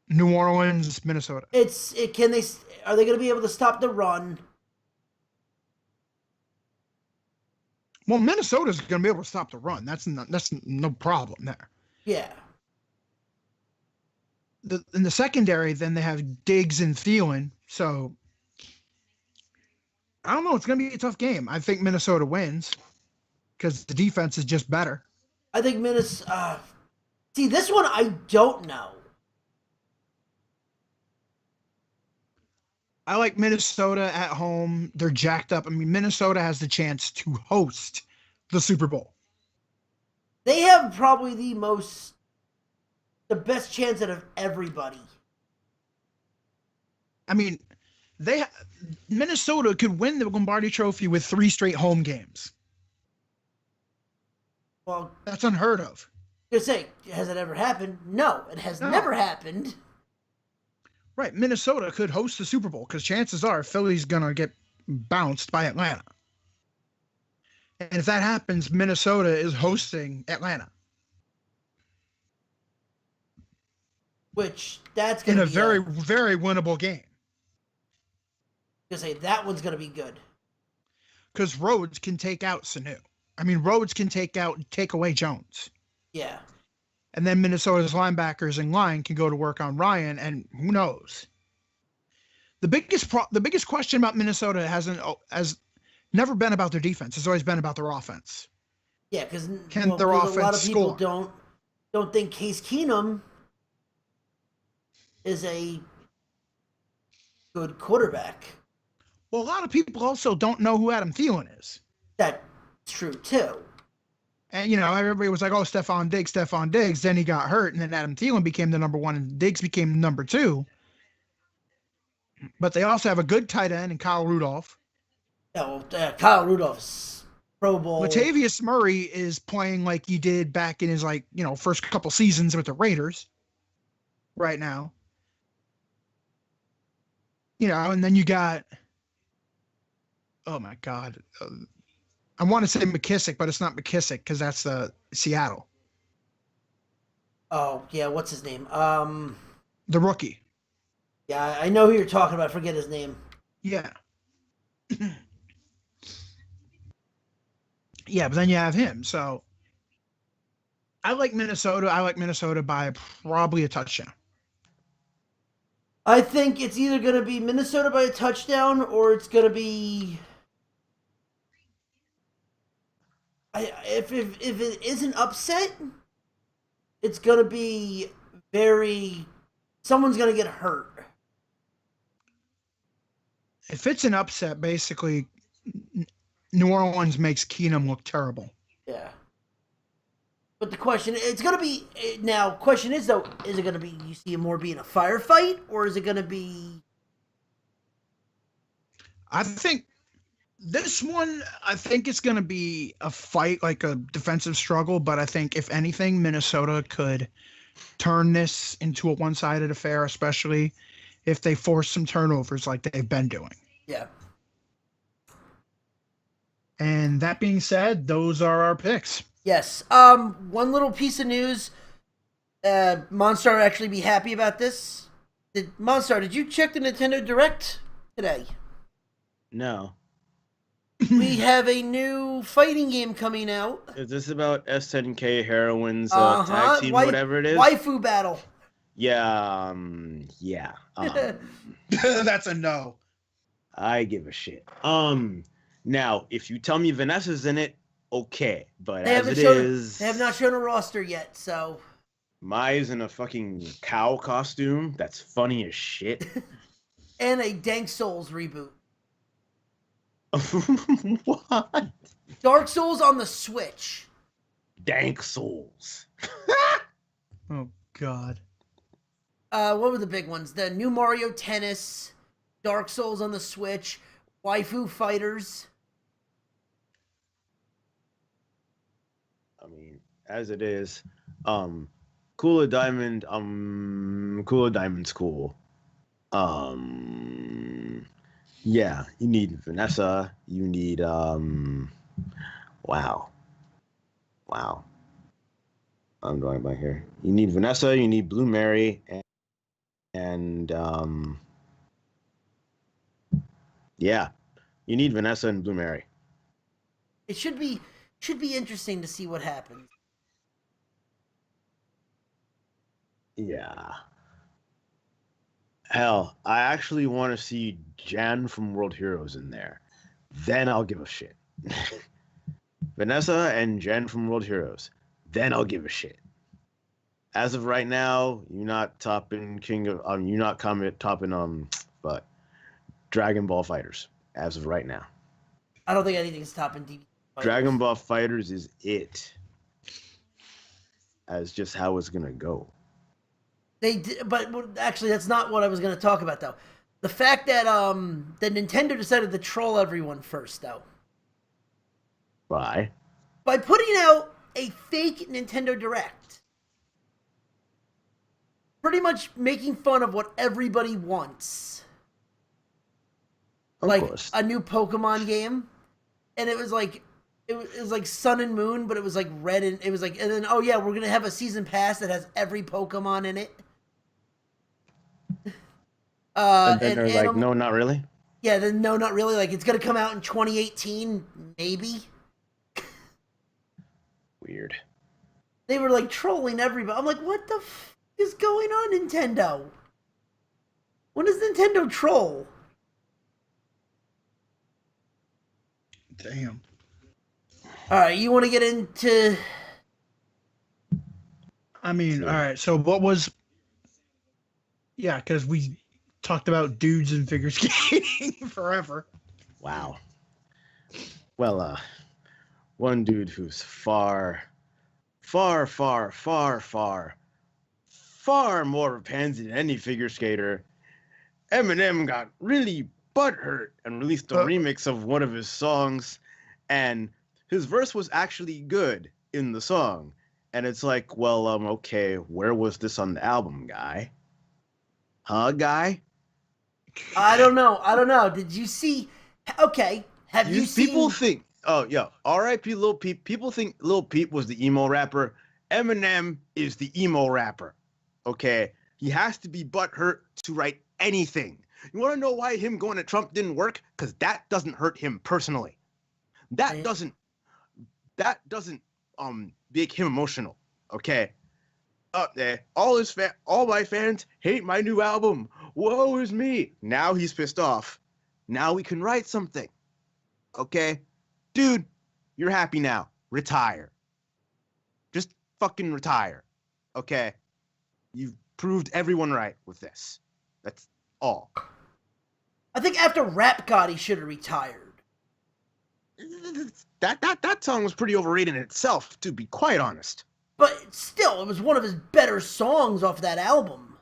New Orleans, Minnesota. Are they going to be able to stop the run? Well, Minnesota's going to be able to stop the run. That's no problem there. Yeah. In the secondary, then they have Diggs and Thielen. So I don't know. It's going to be a tough game. I think Minnesota wins because the defense is just better. I think Minnesota. See, this one I don't know. I like Minnesota at home. They're jacked up. I mean, Minnesota has the chance to host the Super Bowl. They have probably the best chance out of everybody. I mean, Minnesota could win the Lombardi Trophy with 3 straight home games. Well, that's unheard of. I was gonna say, has it ever happened? No, it has never happened. Right, Minnesota could host the Super Bowl because chances are Philly's gonna get bounced by Atlanta. And if that happens, Minnesota is hosting Atlanta. Which that's gonna be a very, very winnable game. I was gonna say that one's gonna be good. Because Rhodes can take out Sanu. I mean, Rhodes can take away Jones. Yeah. And then Minnesota's linebackers in line can go to work on Ryan, and who knows? The biggest question about Minnesota has never been about their defense. It's always been about their offense. Yeah, because their offense a lot of people score? don't think Case Keenum is a good quarterback. Well, a lot of people also don't know who Adam Thielen is. That's true too. And, everybody was like, oh, Stephon Diggs. Then he got hurt, and then Adam Thielen became the number 1, and Diggs became number 2. But they also have a good tight end in Kyle Rudolph. Yeah, well, Kyle Rudolph's Pro Bowl. Latavius Murray is playing like he did back in his, first couple seasons with the Raiders right now. And then you got, oh, my God. I want to say McKissick, but it's not McKissick because that's the Seattle. Oh, yeah, what's his name? The rookie. Yeah, I know who you're talking about. I forget his name. Yeah. Yeah, but then you have him. So I like Minnesota. I like Minnesota by probably a touchdown. I think it's either going to be Minnesota by a touchdown or it's going to be... If it is an upset, it's going to be someone's going to get hurt. If it's an upset, basically, New Orleans makes Keenum look terrible. Yeah. But the question, question is, though, is it going to be, you see it more being a firefight, or is it going to be... I think this one, it's going to be a fight, like a defensive struggle, but I think, if anything, Minnesota could turn this into a one-sided affair, especially if they force some turnovers like they've been doing. Yeah. And that being said, those are our picks. Yes. One little piece of news. Monstar would actually be happy about this. Monstar, did you check the Nintendo Direct today? No. We have a new fighting game coming out. Is this about SNK Heroines tag team, whatever it is? Waifu Battle. Yeah, yeah. That's a no. I give a shit. Now if you tell me Vanessa's in it, okay. But They as haven't it shown. They have not is, shown a roster yet, so Mai's in a fucking cow costume. That's funny as shit. and a Dank Souls reboot. What? Dark Souls on the Switch. Dank Souls. Oh God. What were the big ones? The new Mario Tennis, Dark Souls on the Switch, Waifu Fighters. I mean, as it is, Cooler Diamond, Cooler Diamond's cool. Yeah, you need Vanessa. You need wow. I'm drawing by here. You need Vanessa. You need Blue Mary, and yeah, you need Vanessa and Blue Mary. It should be interesting to see what happens. Yeah. Hell, I actually want to see Jan from World Heroes in there. Then I'll give a shit. Vanessa and Jen from World Heroes. Then I'll give a shit. As of right now, you're not topping you're not topping but Dragon Ball Fighters. As of right now, I don't think anything's topping DB. Dragon Ball Fighters is it. As just how it's gonna go. They did, but actually, that's not what I was going to talk about, though. The fact that Nintendo decided to troll everyone first, though, Why? by putting out a fake Nintendo Direct, pretty much making fun of what everybody wants, Of like course. a new Pokemon game, and it was like Sun and Moon, but it was like red, and it was like, and then oh yeah, we're gonna have a season pass that has every Pokemon in it. And then they're like, no, not really. Yeah, then no, not really. Like it's gonna come out in 2018, maybe. Weird. They were like trolling everybody. I'm like, what the f is going on, Nintendo? When does Nintendo troll? Damn. All right, you want to get into? I mean, all right. So what was? Yeah, because we talked about dudes and figure skating forever. Wow. Well, one dude who's far more of a pansy than any figure skater, Eminem got really butthurt and released a remix of one of his songs, and his verse was actually good in the song. And it's like, well, okay, where was this on the album, guy? Huh, guy? I don't know. Did you see? Okay, have you seen? People think, oh yeah, R.I.P. Lil Peep. People think Lil Peep was the emo rapper. Eminem is the emo rapper. Okay, he has to be butthurt to write anything. You want to know why him going to Trump didn't work? Because that doesn't hurt him personally. That doesn't make him emotional. Okay. Up there, all my fans hate my new album. Woe is me. Now he's pissed off. Now we can write something. Okay, dude, you're happy now. Retire. Just fucking retire. Okay, you've proved everyone right with this. That's all. I think after Rap God, he should have retired. That song was pretty overrated in itself, to be quite honest. But still, it was one of his better songs off that album.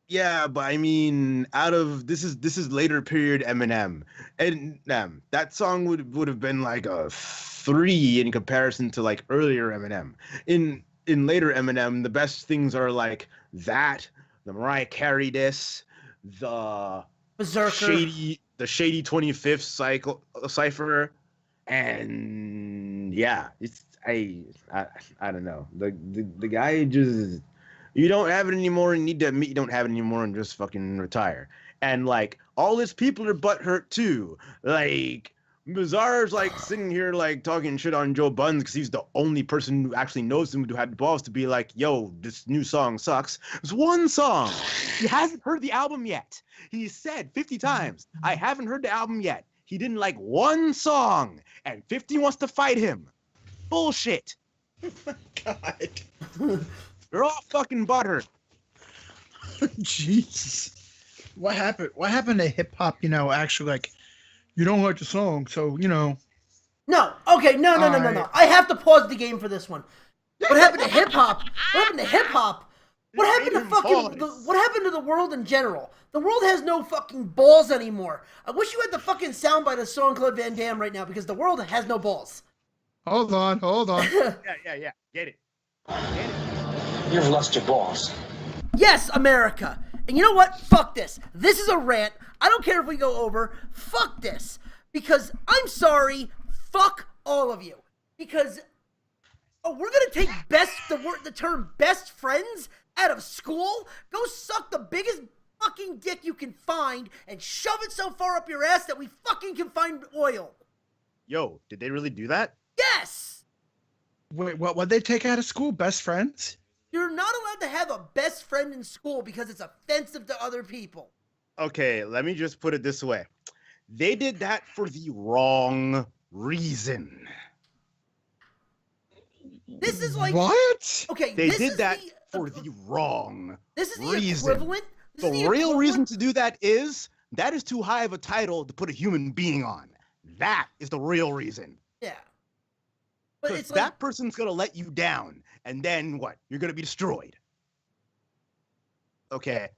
Yeah, but I mean, this is later period Eminem, and that song would have been like a 3 in comparison to like earlier Eminem. In later Eminem, the best things are like that, the Mariah Carey diss, the Berserker, the shady 25th cipher, and yeah, it's I don't know. The guy just, you don't have it anymore and need to admit you don't have it anymore and just fucking retire. And like all his people are butthurt too. Like Bizarre's like sitting here like talking shit on Joe Buns because he's the only person who actually knows him who had the balls to be like, yo, this new song sucks. It's one song. He hasn't heard the album yet. He said 50 times, I haven't heard the album yet. He didn't like one song, and 50 wants to fight him. Bullshit. God. They're all fucking butthurt. Jesus. What happened? What happened to hip hop? You know, actually, like, you don't like the song, so you know. No. Okay. No. I have to pause the game for this one. What happened to hip hop? What happened to hip hop? What happened to fucking? What happened to the world in general? The world has no fucking balls anymore. I wish you had the fucking soundbite of Jean-Claude Van Damme right now because the world has no balls. Hold on. Yeah. Get it. You've lost your balls. Yes, America. And you know what? Fuck this. This is a rant. I don't care if we go over. Fuck this. Because I'm sorry. Fuck all of you. Because we're gonna take the term best friends out of school. Go suck the biggest fucking dick you can find and shove it so far up your ass that we fucking can find oil. Yo, did they really do that? Yes. Wait, what'd they take out of school? Best friends? You're not allowed to have a best friend in school because it's offensive to other people. Okay, let me just put it this way. They did that for the wrong reason. This is like what? Okay, They this did is that the, for the wrong This is the reason. equivalent. This is The the real equivalent- reason to do that is too high of a title to put a human being on. That is the real reason. Yeah. But Because it's like that person's gonna let you down, and then what? You're gonna be destroyed. Okay,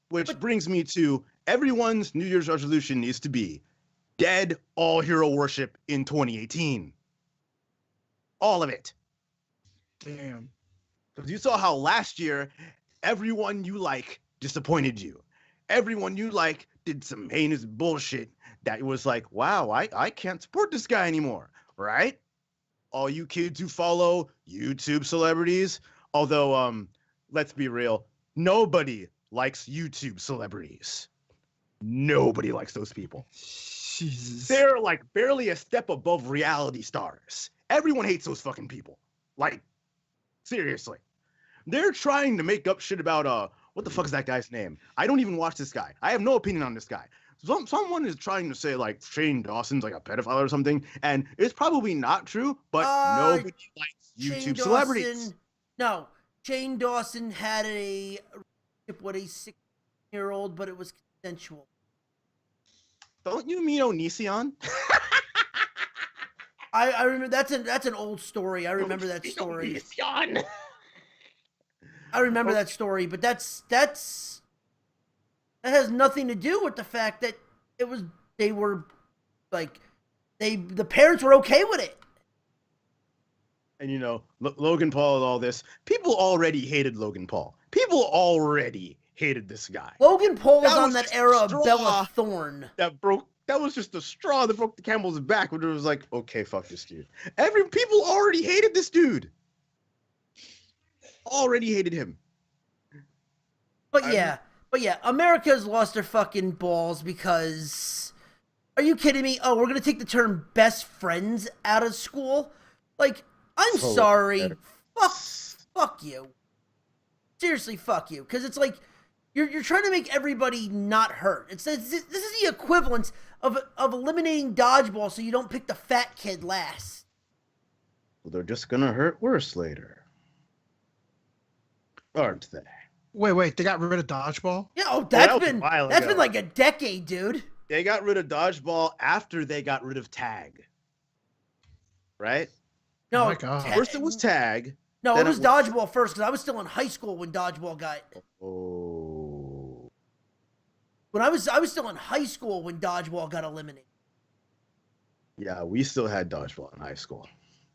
which brings me to everyone's New Year's resolution needs to be dead all hero worship in 2018. All of it. Damn. Because you saw how last year everyone you like disappointed you. Everyone you like did some heinous bullshit that was like, wow, I can't support this guy anymore, right? All you kids who follow YouTube celebrities, although let's be real, nobody likes YouTube celebrities. Nobody likes those people. Jesus. They're like barely a step above reality stars. Everyone hates those fucking people. Like, seriously. They're trying to make up shit about what the fuck is that guy's name? I don't even watch this guy. I have no opinion on this guy. Someone is trying to say like Shane Dawson's like a pedophile or something, and it's probably not true, but nobody likes YouTube celebrities. No, Shane Dawson had a relationship with a 16-year-old, but it was consensual. Don't you mean Onision? I remember that's an old story. I remember that story. Onision. I remember that story, but that has nothing to do with the fact that the parents were okay with it. And you know, Logan Paul and all this, people already hated Logan Paul. People already hated this guy. Logan Paul was That on was that just era a of straw. Bella Thorne. That was just the straw that broke the camel's back when it was like, okay, fuck this dude. People already hated this dude. Already hated him. But yeah, America's lost their fucking balls because, are you kidding me? Oh, we're gonna take the term best friends out of school? Like, I'm So sorry. better. Fuck you. Seriously, fuck you. Because it's like, you're trying to make everybody not hurt. This is the equivalent of eliminating dodgeball so you don't pick the fat kid last. Well, they're just gonna hurt worse later. Aren't they? Wait, they got rid of dodgeball? Yeah, oh, that was a while that's ago. been like a decade, dude. They got rid of dodgeball after they got rid of tag. Right? No, Oh my God. First it was tag. No, then it was it was- dodgeball first because I was still in high school when dodgeball got. Oh. When I was still in high school when dodgeball got eliminated. Yeah, we still had dodgeball in high school.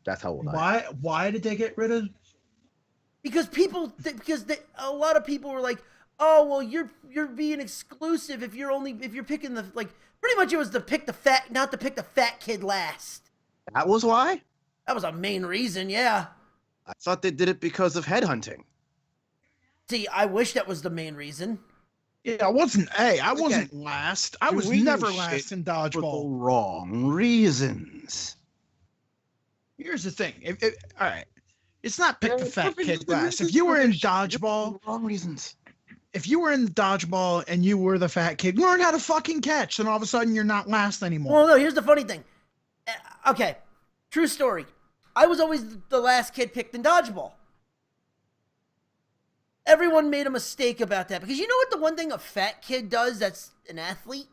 That's how old I am. Why did they get rid of? Because a lot of people were like, "Oh, well, you're being exclusive if you're picking the like." Pretty much, it was not to pick the fat kid last. That was why? That was a main reason, yeah. I thought they did it because of headhunting. See, I wish that was the main reason. Yeah, I wasn't. Hey, I Again, wasn't last. I was doing never shit last in for the dodgeball. wrong reasons. Here's the thing. All right, it's not pick the fat Perfectly kid good last. If reasons you for were in this shit, just for dodgeball, the wrong reasons. if you were in dodgeball and you were the fat kid, learn how to fucking catch, and all of a sudden you're not last anymore. Well, no, here's the funny thing. Okay, true story. I was always the last kid picked in dodgeball. Everyone made a mistake about that because you know what the one thing a fat kid does that's an athlete?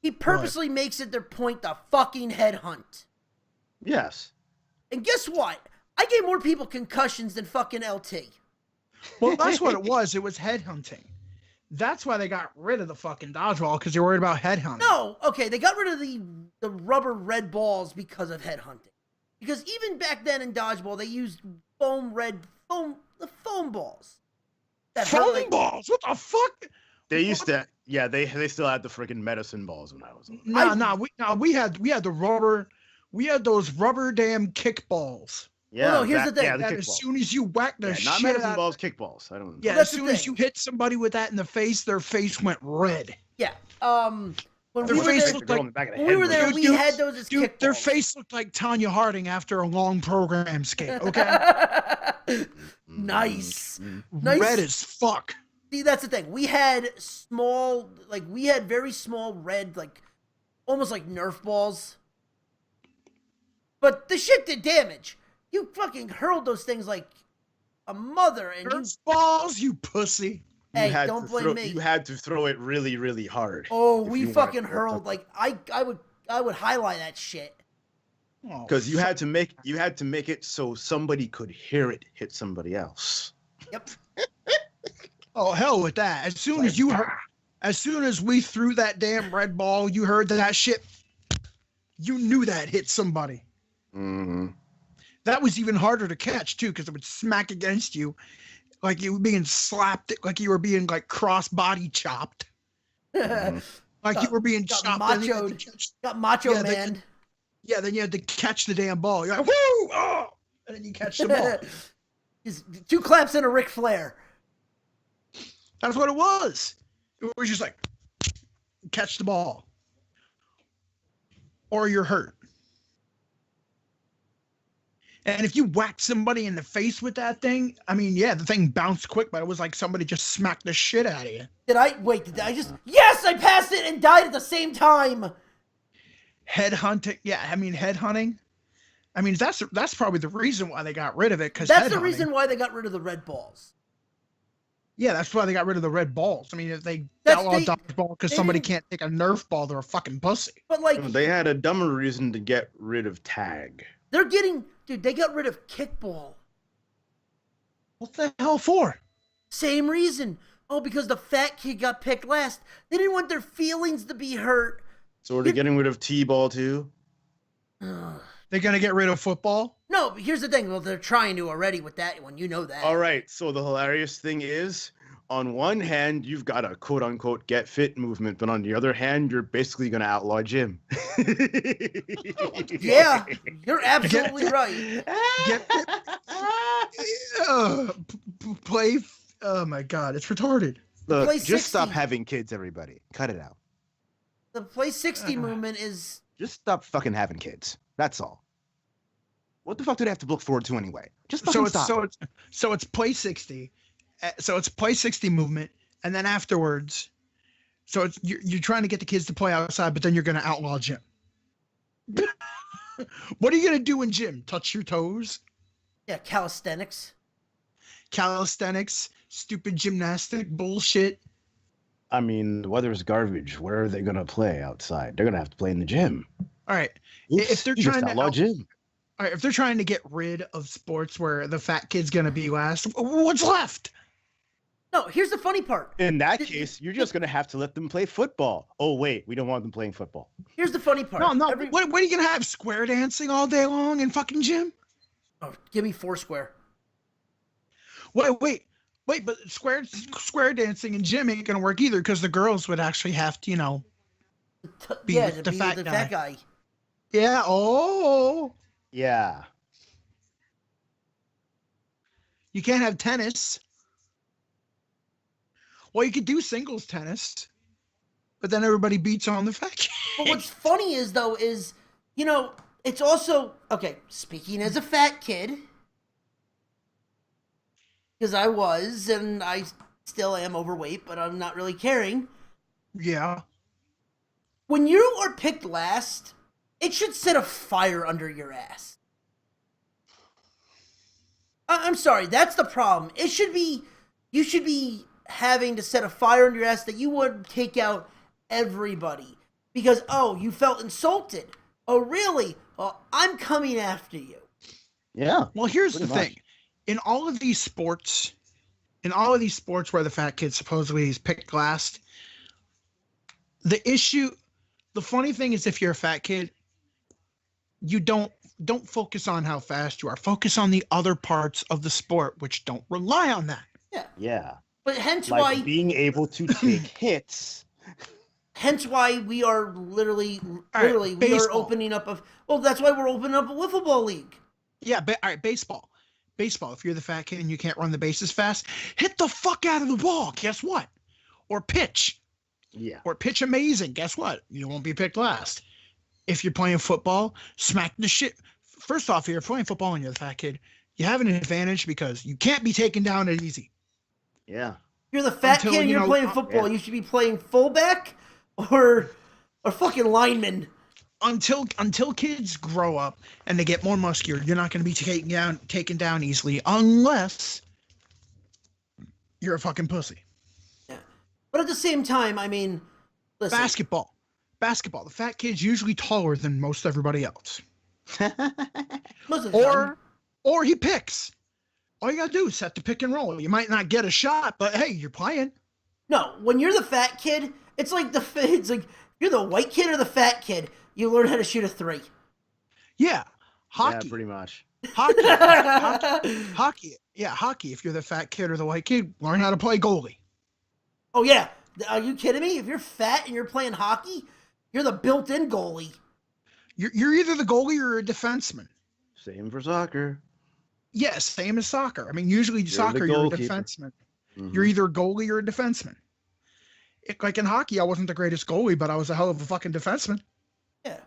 He purposely makes it their point to fucking headhunt. Yes. And guess what? I gave more people concussions than fucking LT. Well, that's what it was. It was headhunting. That's why they got rid of the fucking dodgeball, because they're worried about headhunting. No, okay, they got rid of the rubber red balls because of headhunting. Because even back then in dodgeball, they used the foam balls. That hurt, Foam like- balls? What the fuck? They used to, yeah, they still had the freaking medicine balls when I was little. We had the rubber. We had those rubber damn kickballs. Yeah, no, here's the thing. Yeah, the That as kickball. soon as you whack the Yeah, shit not medicine out, balls, kickballs. I don't. yeah, Well, as that's the soon as thing. you hit somebody with that in the face, their face went red. Yeah. When Their we were face there, looked like- when we were there, we Dude, had those as Dude, their kickballs. face looked like Tanya Harding after a long program skate. Okay, Nice. Nice. red as fuck. See, that's the thing. We had very small red, like, almost like Nerf balls. But the shit did damage. You fucking hurled those things like a mother, and you... Nerf balls, you pussy. Hey, had don't to blame throw, me. You had to throw it really, really hard. Oh, if we you wanted fucking to- hurled, like, I would highlight that shit. Oh, Because you had to make it so somebody could hear it hit somebody else. Yep. oh, hell with that. As soon as we threw that damn red ball, you heard that shit. You knew that hit somebody. Mm-hmm. That was even harder to catch too, because it would smack against you, like you were being slapped, like you were being like cross body chopped, like you were being got chopped. and you had to machoed. catch- Got macho Yeah, man. yeah, then you had to catch the damn ball. You're like, woo, oh, and then you catch the ball. Just 2 claps and a Ric Flair. That's what it was. It was just like catch the ball, or you're hurt. And if you whacked somebody in the face with that thing, I mean, yeah, the thing bounced quick, but it was like somebody just smacked the shit out of you. Did I just... Yes, I passed it and died at the same time. Headhunting, yeah, I mean, headhunting. I mean, that's probably the reason why they got rid of it. Because That's the reason why they got rid of the red balls. Yeah, that's why they got rid of the red balls. I mean, if they That's- outlawed they- dodgeball because they somebody didn't- can't take a Nerf ball, they're a fucking pussy. But, like, They had a dumber reason to get rid of tag. they're getting... Dude, they got rid of kickball. What the hell for? Same reason. Oh, because the fat kid got picked last. They didn't want their feelings to be hurt. So are they getting rid of T-ball too? They're gonna get rid of football? No, but here's the thing. Well, they're trying to already with that one. You know that. All right. So the hilarious thing is, on one hand, you've got a quote unquote get fit movement, but on the other hand, you're basically going to outlaw gym. Yeah, you're absolutely right. Get play. Oh my god, it's retarded. Look, Play just stop 60. having kids, everybody. Cut it out. The Play 60 movement is... Just stop fucking having kids. That's all. What the fuck do they have to look forward to anyway? Just fucking stop. So it's play 60. So it's play 60 movement, and then afterwards, so it's you're trying to get the kids to play outside, but then you're gonna outlaw gym. What are you gonna do in gym? Touch your toes? Yeah, calisthenics. Calisthenics, stupid gymnastic bullshit. I mean, the weather's garbage. Where are they gonna play outside? They're gonna have to play in the gym. All right. Oops, If they're you just trying to outlaw gym. All right, if they're trying to get rid of sports where the fat kid's gonna be last, what's left? No, here's the funny part. In that case, you're just gonna have to let them play football. Oh wait, we don't want them playing football. Here's the funny part. No. What are you gonna have? Square dancing all day long in fucking gym? Oh, give me Foursquare. Wait, but square dancing in gym ain't gonna work either because the girls would actually have to, be Yeah, with to the be fat the guy. fat guy. Yeah. Oh, Yeah. you can't have tennis. Well, you could do singles tennis, but then everybody beats on the fat kid. But what's funny is, though, is, you know, it's also, okay, speaking as a fat kid, because I was, and I still am overweight, but I'm not really caring. Yeah. When you are picked last, it should set a fire under your ass. I'm sorry, that's the problem. It should be, you should be having to set a fire under your ass that you would take out everybody. Because, oh, you felt insulted. Oh, really? Well, I'm coming after you. Yeah. Well, here's pretty the much. thing. In all of these sports where the fat kid supposedly is picked last, the funny thing is if you're a fat kid, you don't focus on how fast you are. Focus on the other parts of the sport, which don't rely on that. Yeah. But hence Like why being able to take hits. Hence why we are literally All right, we are baseball. opening up that's why we're opening up a wiffle ball league. Yeah, all right, baseball. Baseball, if you're the fat kid and you can't run the bases fast, hit the fuck out of the ball. Guess what? Or pitch. Yeah. Or pitch amazing. Guess what? You won't be picked last. If you're playing football, smack the shit. First off, if you're playing football and you're the fat kid, you have an advantage because you can't be taken down as easy. Yeah. You're the fat Until, kid and you you're know, playing football. yeah. You should be playing fullback or fucking lineman. Until kids grow up and they get more muscular, you're not going to be taken down easily unless you're a fucking pussy. Yeah. But at the same time, I mean, listen. Basketball. The fat kid's usually taller than most everybody else. Most of the time. Or he picks. All you gotta do is set the pick and roll. You might not get a shot, but hey, you're playing. No, when you're the fat kid, it's like you're the white kid or the fat kid. You learn how to shoot a 3. Yeah, hockey. Yeah, pretty much. Hockey. Yeah, hockey. If you're the fat kid or the white kid, learn how to play goalie. Oh yeah, are you kidding me? If you're fat and you're playing hockey, you're the built-in goalie. You're either the goalie or a defenseman. Same for soccer. Yes, same as soccer. I mean, usually soccer, you're a goalkeeper. defenseman. Mhm. You're either a goalie or a defenseman. Like in hockey, I wasn't the greatest goalie, but I was a hell of a fucking defenseman. Yeah.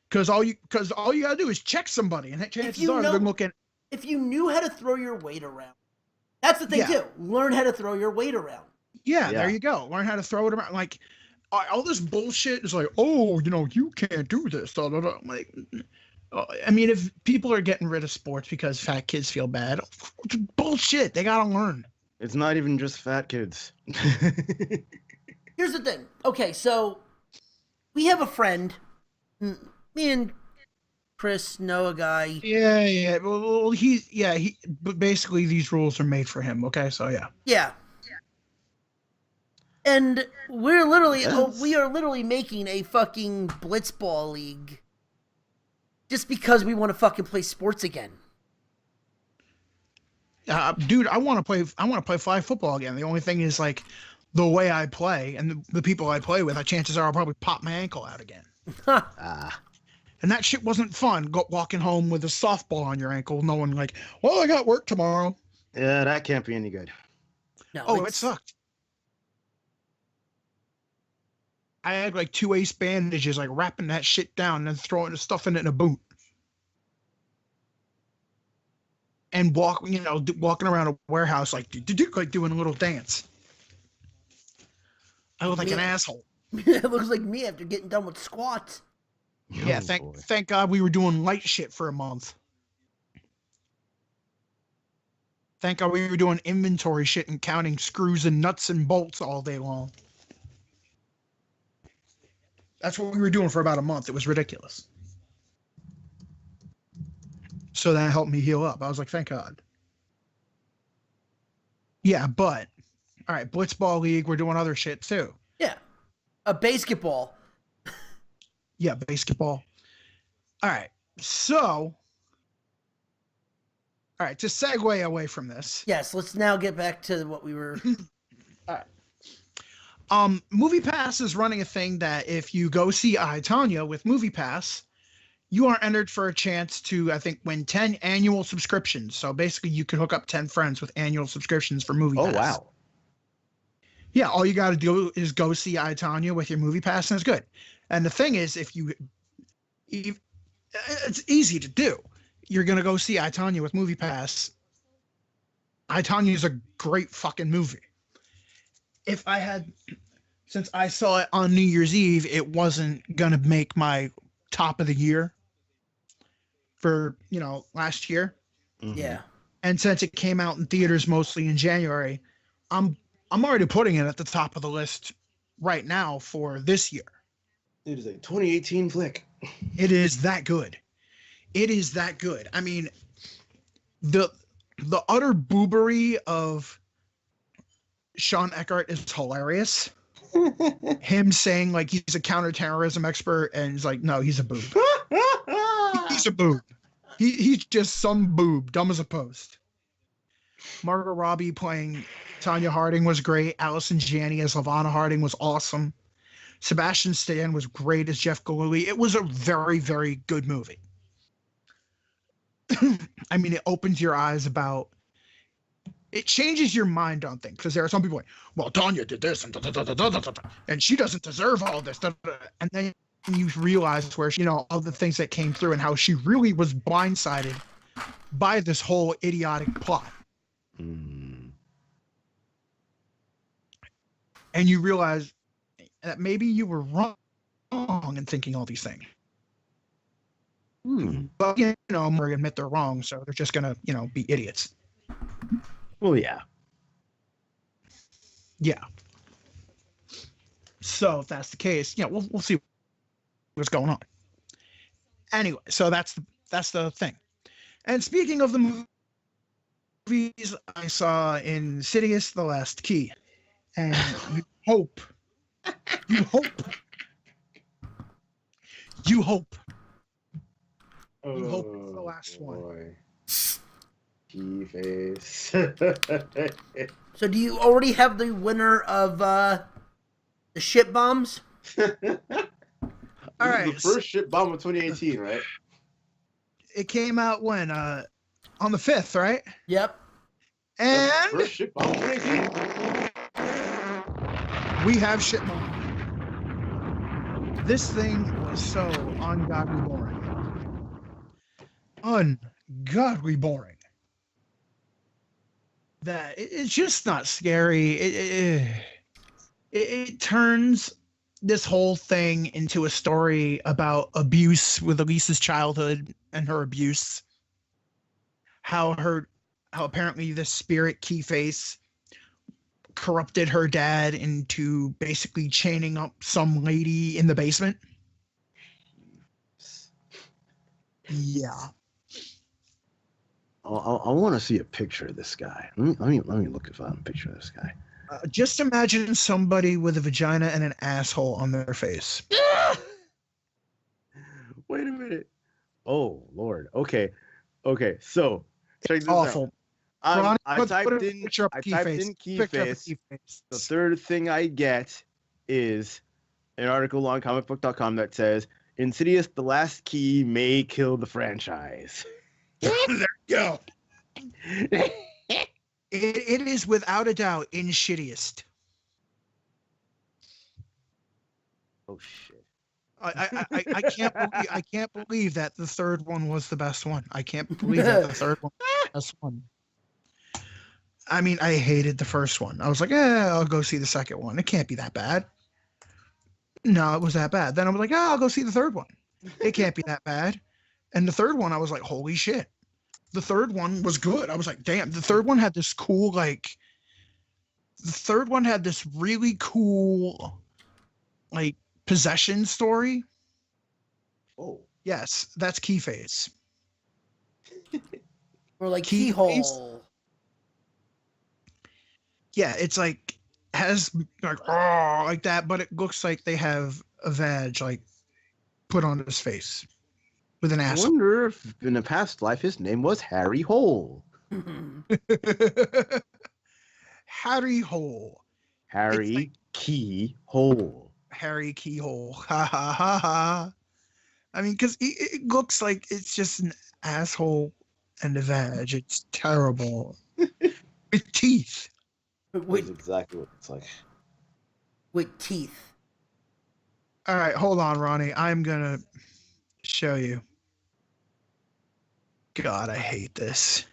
Because all you gotta do is check somebody, and chances are they're looking. If you knew how to throw your weight around, that's the thing Yeah. too. Learn how to throw your weight around. Yeah, Yeah. there you go. Learn how to throw it around. Like all this bullshit is like, oh, you can't do this. Da, da, da. I'm like, I mean, if people are getting rid of sports because fat kids feel bad, bullshit. They gotta learn. It's not even just fat kids. Here's the thing. Okay, so we have a friend. Me and Chris know a guy. Yeah. Well, but basically these rules are made for him. Okay, so yeah. Yeah. And we are Yes. literally making a fucking blitzball league just because we want to fucking play sports again. Dude, I want to play flag football again. The only thing is like the way I play and the people I play with, chances are I'll probably pop my ankle out again. And that shit wasn't fun. Walking home with a softball on your ankle, knowing like, well, I got work tomorrow. Yeah, that can't be any good. No, Oh, it sucked. I had like 2 ace bandages, like wrapping that shit down and then throwing the stuff in it in a boot. And walking around a warehouse like doing a little dance. I look like an asshole. It looks like me after getting done with squats. Yeah, Oh, boy. thank God we were doing light shit for a month. Thank God we were doing inventory shit and counting screws and nuts and bolts all day long. That's what we were doing for about a month. It was ridiculous. So that helped me heal up. I was like, thank God. Yeah, but all right, Blitzball League, we're doing other shit too. Yeah. A basketball. Yeah, basketball. All right. So, all right, to segue away from this. Yes, let's now get back to what we were. Movie Pass is running a thing that if you go see I, Tonya with Movie Pass, you are entered for a chance to, I think, win 10 annual subscriptions. So basically, you could hook up 10 friends with annual subscriptions for Movie Pass. Oh, wow. Yeah, all you got to do is go see I, Tonya with your movie pass, and it's good. And the thing is, it's easy to do. You're gonna go see I, Tonya with movie pass. I, Tonya is a great fucking movie. If I had, since I saw it on New Year's Eve, it wasn't gonna make my top of the year for last year. Mhm. Yeah. And since it came out in theaters mostly in January, I'm already putting it at the top of the list right now for this year. It is a 2018 flick. It is that good. It is that good. I mean, the utter boobery of Sean Eckhart is hilarious. Him saying like he's a counterterrorism expert, and he's like, no, he's a boob. He's a boob. He's just some boob, dumb as a post. Margot Robbie playing Tanya Harding was great. Allison Janney as Lavana Harding was awesome. Sebastian Stan was great as Jeff Goldblum. It was a very, very good movie. I mean, it opens your eyes about. It changes your mind on things, because there are some people like, well, Tanya did this and and she doesn't deserve all this. And then you realize where all the things that came through and how she really was blindsided by this whole idiotic plot. Mm. And you realize that maybe you were wrong in thinking all these things. But more admit they're wrong, so they're just gonna be idiots. Well, yeah. So if that's the case, we'll see what's going on. Anyway, so that's the thing. And speaking of the movies, I saw Insidious: The Last Key, and you hope it's the last one. Key face. So do you already have the winner of the shit bombs? All right. The first ship bomb of 2018, right? It came out when on the 5th, right? Yep. And First ship bomb of 2018. we have shit bomb. This thing was so ungodly boring. Ungodly boring. That it's just not scary. It turns this whole thing into a story about abuse with Elisa's childhood and her abuse. How apparently this spirit Keyface corrupted her dad into basically chaining up some lady in the basement. Yeah. I want to see a picture of this guy. Let me look if I have a picture of this guy. Just imagine somebody with a vagina and an asshole on their face. Wait a minute. Oh Lord. Okay. So check this Awful. out. Ron, I typed put a in picture up Keyface. Keyface. The third thing I get is an article on comicbook.com that says Insidious: The Last Key may kill the franchise. There you go. It is without a doubt in shittiest. Oh shit! I can't believe that the third one was the best one. I can't believe that the third one was the best one. I mean, I hated the first one. I was like, I'll go see the second one. It can't be that bad. No, it was that bad. Then I was like, I'll go see the third one. It can't be that bad. And the third one, I was like, holy shit. The third one was good. I was like, damn. The third one had this cool, really cool, possession story. Oh. Yes, that's Keyface. Or keyhole. Yeah, it's has like that, but it looks like they have a vag put on his face with an I asshole. wonder if in a past life his name was Harry Hole. Harry Hole. Harry Key Hole. Harry Keyhole. Ha ha ha ha. I mean, because it looks like it's just an asshole and a vag. It's terrible. With teeth. That's exactly what it's like. with teeth. All right, hold on, Ronnie. I'm gonna show you. God, I hate this.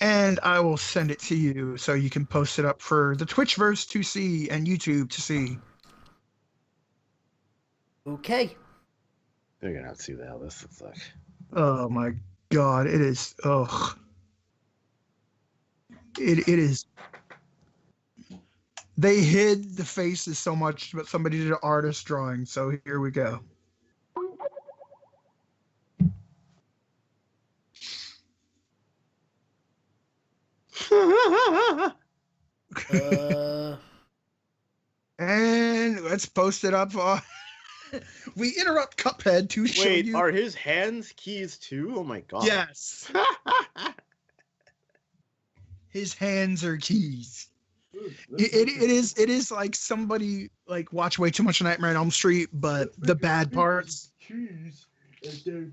And I will send it to you so you can post it up for the Twitchverse to see and YouTube to see. Okay. They're gonna have to see what the hell this looks like. Oh my God, it is. Ugh. It is. They hid the faces so much, but somebody did an artist drawing. So here we go. And let's post it up. We interrupt Cuphead to show Wait, you. are his hands keys too? Oh my god. Yes. His hands are keys. It is like somebody like watch way too much Nightmare on Elm Street, but the bad parts. Keys, and then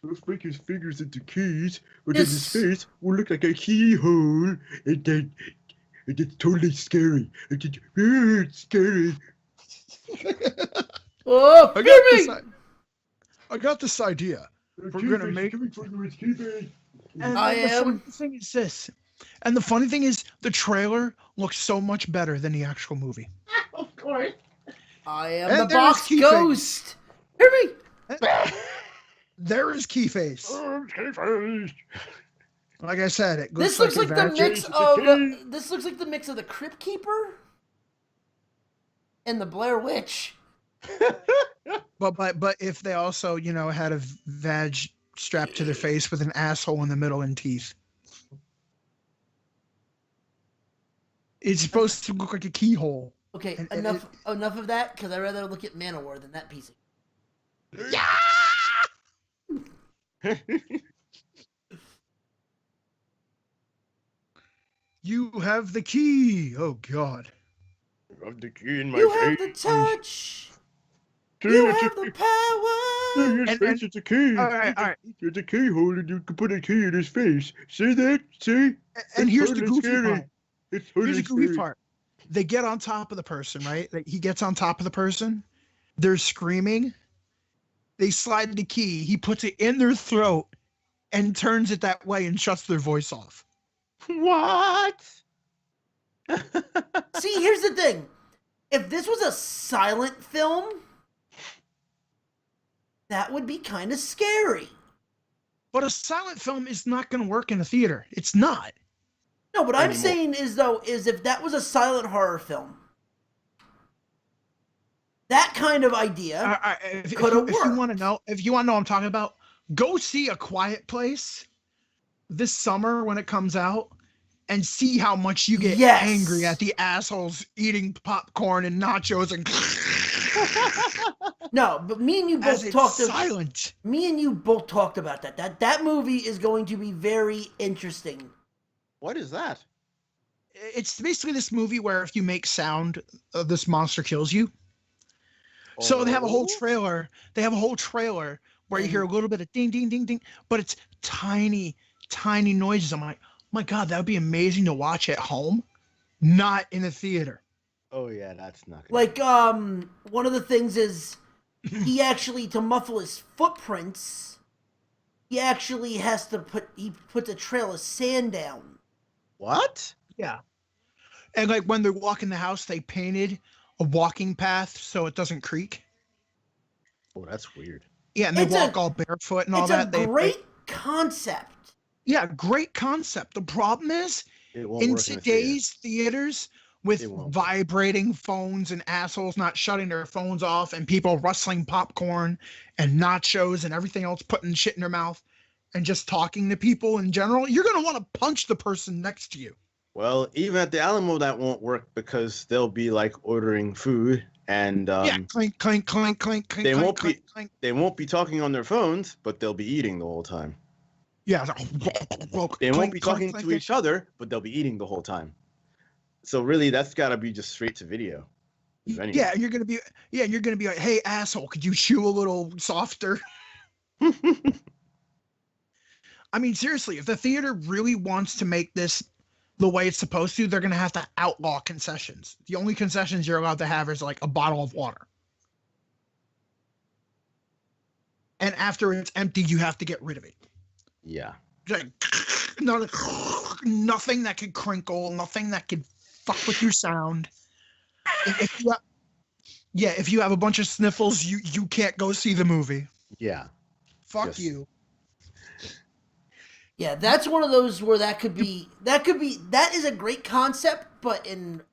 let's break his fingers into keys, but then his face will look like a keyhole, and then it's totally scary. It's scary. Oh, I got this idea. We're gonna make. And the funny thing is this, and the funny thing is the trailer looks so much better than the actual movie. Of course. I am And the there's box Keyface. ghost. Hear me. There is Keyface. Like I said, it This looks like the Advantage. mix of this looks like the mix of the Crypt Keeper and the Blair Witch. But if they also had a vag strapped to their face with an asshole in the middle and teeth, it's supposed to look like a keyhole. Okay, And enough of that, because I'd rather look at Manowar than that piece of. You have the key. Oh God. You have the key in my You face. have the touch. You have the power. His face is a key. All right. It's a keyhole, and you can put a key in his face. See that? See? And here's the totally goofy scary. part. It's totally Here's the goofy scary. part. They get on top of the person, right? Like, he gets on top of the person. They're screaming. They slide the key. He puts it in their throat and turns it that way and shuts their voice off. What? See, here's the thing. If this was a silent film, that would be kind of scary. But a silent film is not going to work in a theater. It's not. No, what I'm Anymore. saying is if that was a silent horror film, that kind of idea could have If you worked. want to know what I'm talking about, go see A Quiet Place this summer when it comes out and see how much you get Yes. angry at the assholes eating popcorn and nachos and No, but me and you as both it's talked. silent. Me and you both talked about that. That movie is going to be very interesting. What is that? It's basically this movie where if you make sound, this monster kills you. So they have a whole Oh. trailer. They have a whole trailer where you hear a little bit of ding, ding, ding, ding, but it's tiny, tiny noises. I'm like, my God, that would be amazing to watch at home, not in a theater. Oh yeah, that's not good. Like, one of the things is he actually, to muffle his footprints, he actually has to put a trail of sand down. What? Yeah. And like when they're walking the house, they painted a walking path so it doesn't creak. Oh, that's weird. Yeah, and they walk all barefoot and all It's that. a great concept. Yeah, great concept. The problem is, It won't in work in a today's theaters, with It won't. vibrating phones and assholes not shutting their phones off and people rustling popcorn and nachos and everything else, putting shit in their mouth and just talking to people in general, you're going to want to punch the person next to you. Well, even at the Alamo, that won't work because they'll be like ordering food, and Yeah, clink, clink, clink, clink, clink, they clink, won't clink, be- clink. they won't be talking on their phones, but they'll be eating the whole time. Yeah. They won't be talking to each other, but they'll be eating the whole time. So really, that's got to be just straight to video. if anything. Yeah, you're gonna be like, hey asshole, could you chew a little softer? I mean, seriously, if the theater really wants to make this the way it's supposed to, they're going to have to outlaw concessions. The only concessions you're allowed to have is like a bottle of water. And after it's empty, you have to get rid of it. Yeah. Like, nothing that could crinkle, nothing that could fuck with your sound. If you have a bunch of sniffles, you can't go see the movie. Yeah. Fuck you. Yeah, that's one of those where that is a great concept, but in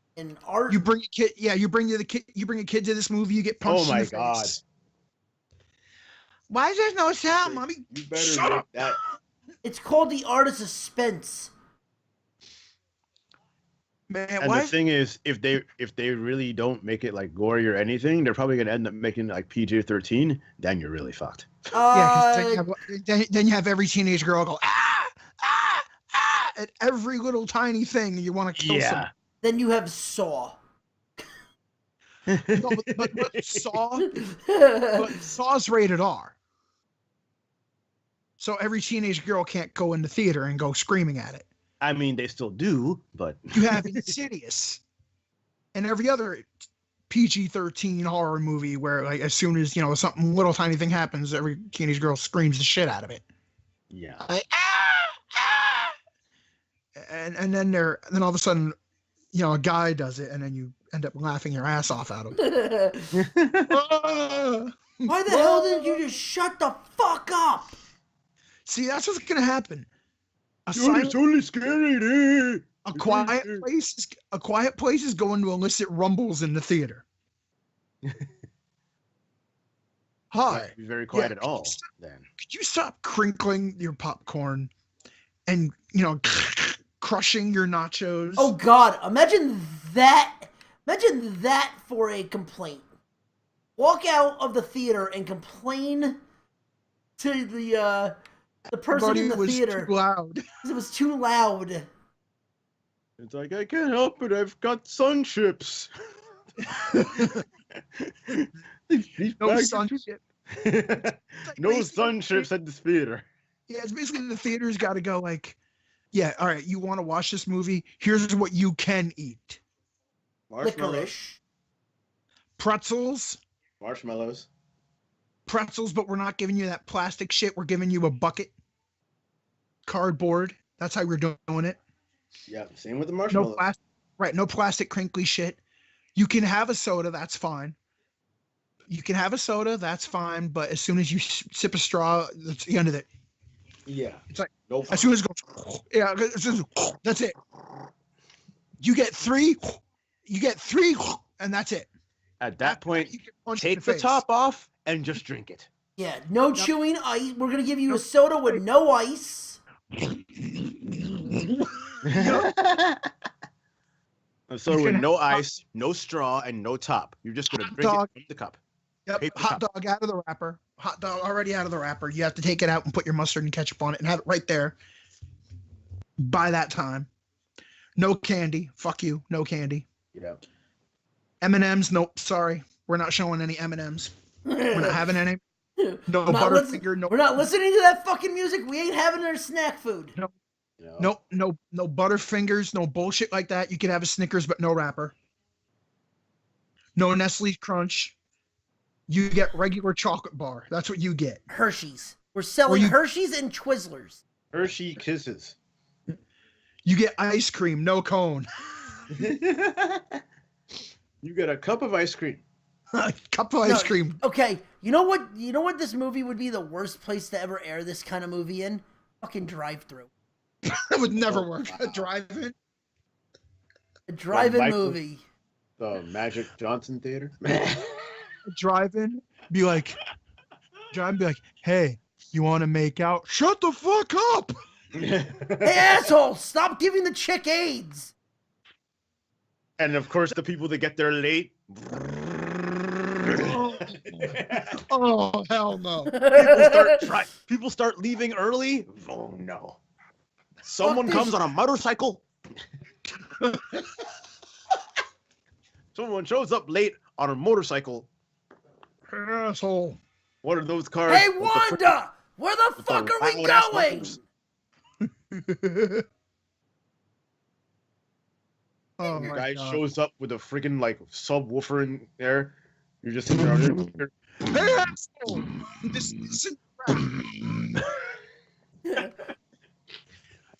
art, you bring a kid. Yeah, you bring a kid to this movie, you get punched in the face. Why is there no sound, mommy? You better shut up. That. It's called the art of suspense. Man, and the thing is, if they really don't make it like gory or anything, they're probably gonna end up making it like PG-13. Then you're really fucked. Yeah, then you have every teenage girl go at every little tiny thing you want to kill someone. Then you have Saw. No, but Saw's rated R. So every teenage girl can't go in the theater and go screaming at it. I mean, they still do, but you have Insidious and every other PG-13 horror movie where, like, as soon as something little tiny thing happens, every teenage girl screams the shit out of it. Yeah. Like, and then all of a sudden, a guy does it, and then you end up laughing your ass off at him. Why the hell didn't you just shut the fuck up? See, that's what's gonna happen. It's only scary. A quiet place is going to elicit rumbles in the theater. Hi. Be very quiet at all. Then could you stop crinkling your popcorn and crushing your nachos? Oh God! Imagine that for a complaint. Walk out of the theater and complain to the person in the theater. Too loud. It was too loud. It's like, I can't help it. I've got sun chips. No sun chips. No sun chips at the theater. Yeah, it's basically the theater's got to go like, yeah, all right, you want to watch this movie? Here's what you can eat. Licorice. Pretzels. Marshmallows. Pretzels, but we're not giving you that plastic shit. We're giving you a bucket. Cardboard. That's how we're doing it. Yeah, same with the marshmallows. No plastic crinkly shit. You can have a soda, that's fine. But as soon as you sip a straw, that's the end of it. Yeah. It's like, as soon as it goes, that's it. You get three, and that's it. At that point, take the top off and just drink it. Yeah, no chewing ice. We're going to give you a soda with no ice. A soda with no ice, no straw, and no top. You're just going to drink it from the cup. Yep, hot dog out of the wrapper. Hot dog already out of the wrapper. You have to take it out and put your mustard and ketchup on it and have it right there by that time. No candy. Fuck you. No candy. Yeah. M&Ms. Nope. Sorry. We're not showing any M&Ms. We're not having any. No Butterfinger. No. We're not listening to that fucking music. We ain't having our snack food. No Butterfingers. No bullshit like that. You can have a Snickers, but no wrapper. No Nestle Crunch. You get regular chocolate bar. That's what you get. Hershey's. We're selling Hershey's and Twizzlers. Hershey Kisses. You get ice cream, no cone. You get a cup of ice cream. Cup of ice cream. Okay, you know what this movie would be the worst place to ever air this kind of movie in? Fucking drive-through. That would never work. A drive-in? A drive-in movie. The Magic Johnson Theater? Drive-in? Be like, hey, you want to make out? Shut the fuck up! Hey, asshole! Stop giving the chick AIDS! And of course, the people that get there late. Oh, hell no. People start leaving early. Oh, no. Someone comes on a motorcycle. Someone shows up late on a motorcycle. Asshole. What are those cars? Hey, Wanda! Where the fuck are we going? Oh The my guy God. shows up with a friggin' like subwoofer in there. You're just sitting around there. Hey, asshole! This isn't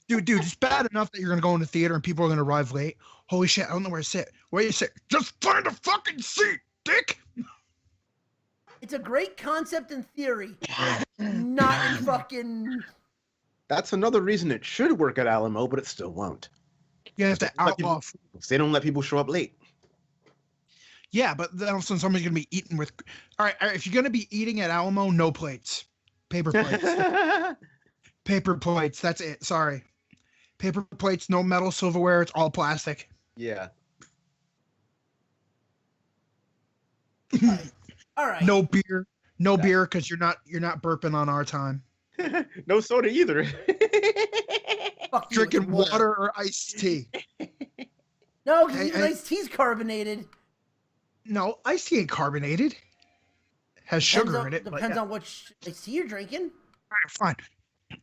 dude, it's bad enough that you're gonna go in the theater and people are gonna arrive late. Holy shit, I don't know where to sit. Where do you sit? Just find a fucking seat, dick! It's a great concept in theory, not in fucking. That's another reason it should work at Alamo, but it still won't. You have to Let people- outlaw. They don't let people show up late. Yeah, but then all of a sudden somebody's gonna be eating with. All right, if you're gonna be eating at Alamo, no plates, paper plates, paper plates. That's it. Sorry, paper plates, no metal silverware. It's all plastic. Yeah. All right. No beer, no beer, because you're not burping on our time. No soda either. Fuck you, it's Drinking water or iced tea. No, because Hey, even hey. iced tea's carbonated. No, iced tea ain't carbonated. Has sugar in it. but Depends yeah. on what iced tea you're drinking. All right, fine.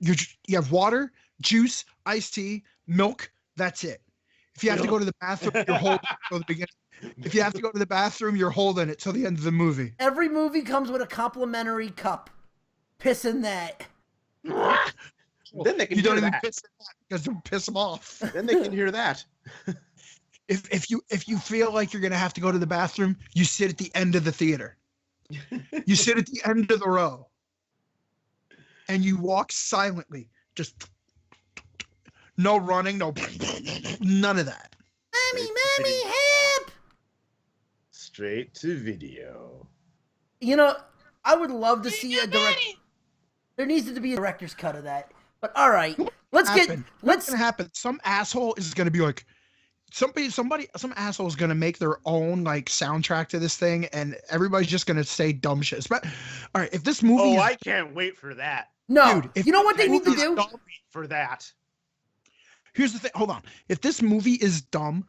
You have water, juice, iced tea, milk. That's it. If you have to go to the bathroom, you're holding it till the beginning. If you have to go to the bathroom, you're holding it till the end of the movie. Every movie comes with a complimentary cup. Piss in that. Then they can You don't hear even that. piss in that because it'll piss them off. Then they can hear that. If you feel like you're gonna have to go to the bathroom, you sit at the end of the theater. You sit at the end of the row, and you walk silently. Just no running, no none of that. Mommy, help! Straight to video. You know, I would love to see a direct. There needs to be a director's cut of that. But all right, let's What's gonna happen? Some asshole is gonna be like, some asshole is gonna make their own like soundtrack to this thing, and everybody's just gonna say dumb shit. But all right, if this movie, Oh, is, I can't wait for that. No, Dude, if you know what they need to movie is do? dumb- For that. here's the thing. Hold on. If this movie is dumb,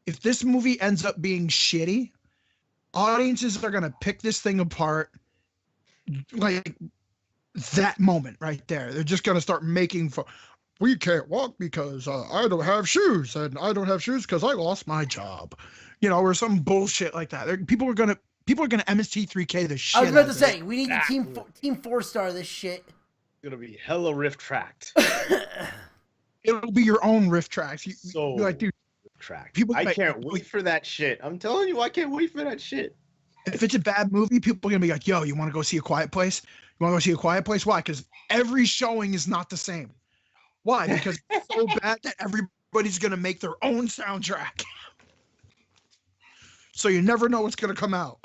if this movie ends up being shitty, audiences are gonna pick this thing apart. Like that moment right there, they're just gonna start making fun. We can't walk because I don't have shoes, and I don't have shoes because I lost my job, or some bullshit like that. People are gonna MST3K the shit. I was about out to of say it. we need to team 4-star this shit. It's gonna be hella riff tracked. It'll be your own riff tracks. So You're like, dude, tracked. people I like- can't wait for that shit. I'm telling you, I can't wait for that shit. if it's a bad movie, people are gonna be like, "Yo, you want to go see A Quiet Place? You want to go see A Quiet Place? Why? Because every showing is not the same. Why? Because it's so bad that everybody's gonna make their own soundtrack. So you never know what's gonna come out.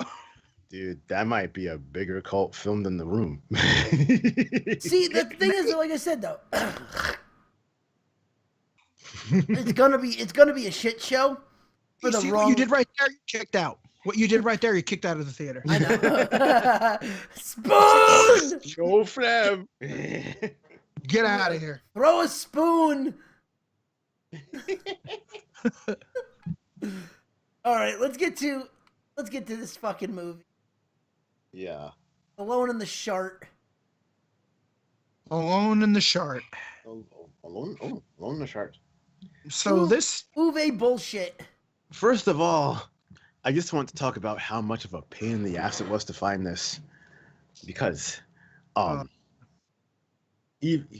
Dude, that might be a bigger cult film than The Room. See, the thing is, like I said though, it's gonna be a shit show for the See wrong. what you did right there, you kicked out. What you did right there, you kicked out of the theater. I know. Spoon! Go for them. Get out of here. Throw a spoon. All right, let's get to this fucking movie. Yeah. Alone in the Shart. Alone in the Shart. Alone in the Shart. So this Uwe bullshit. First of all, I just want to talk about how much of a pain in the ass it was to find this, because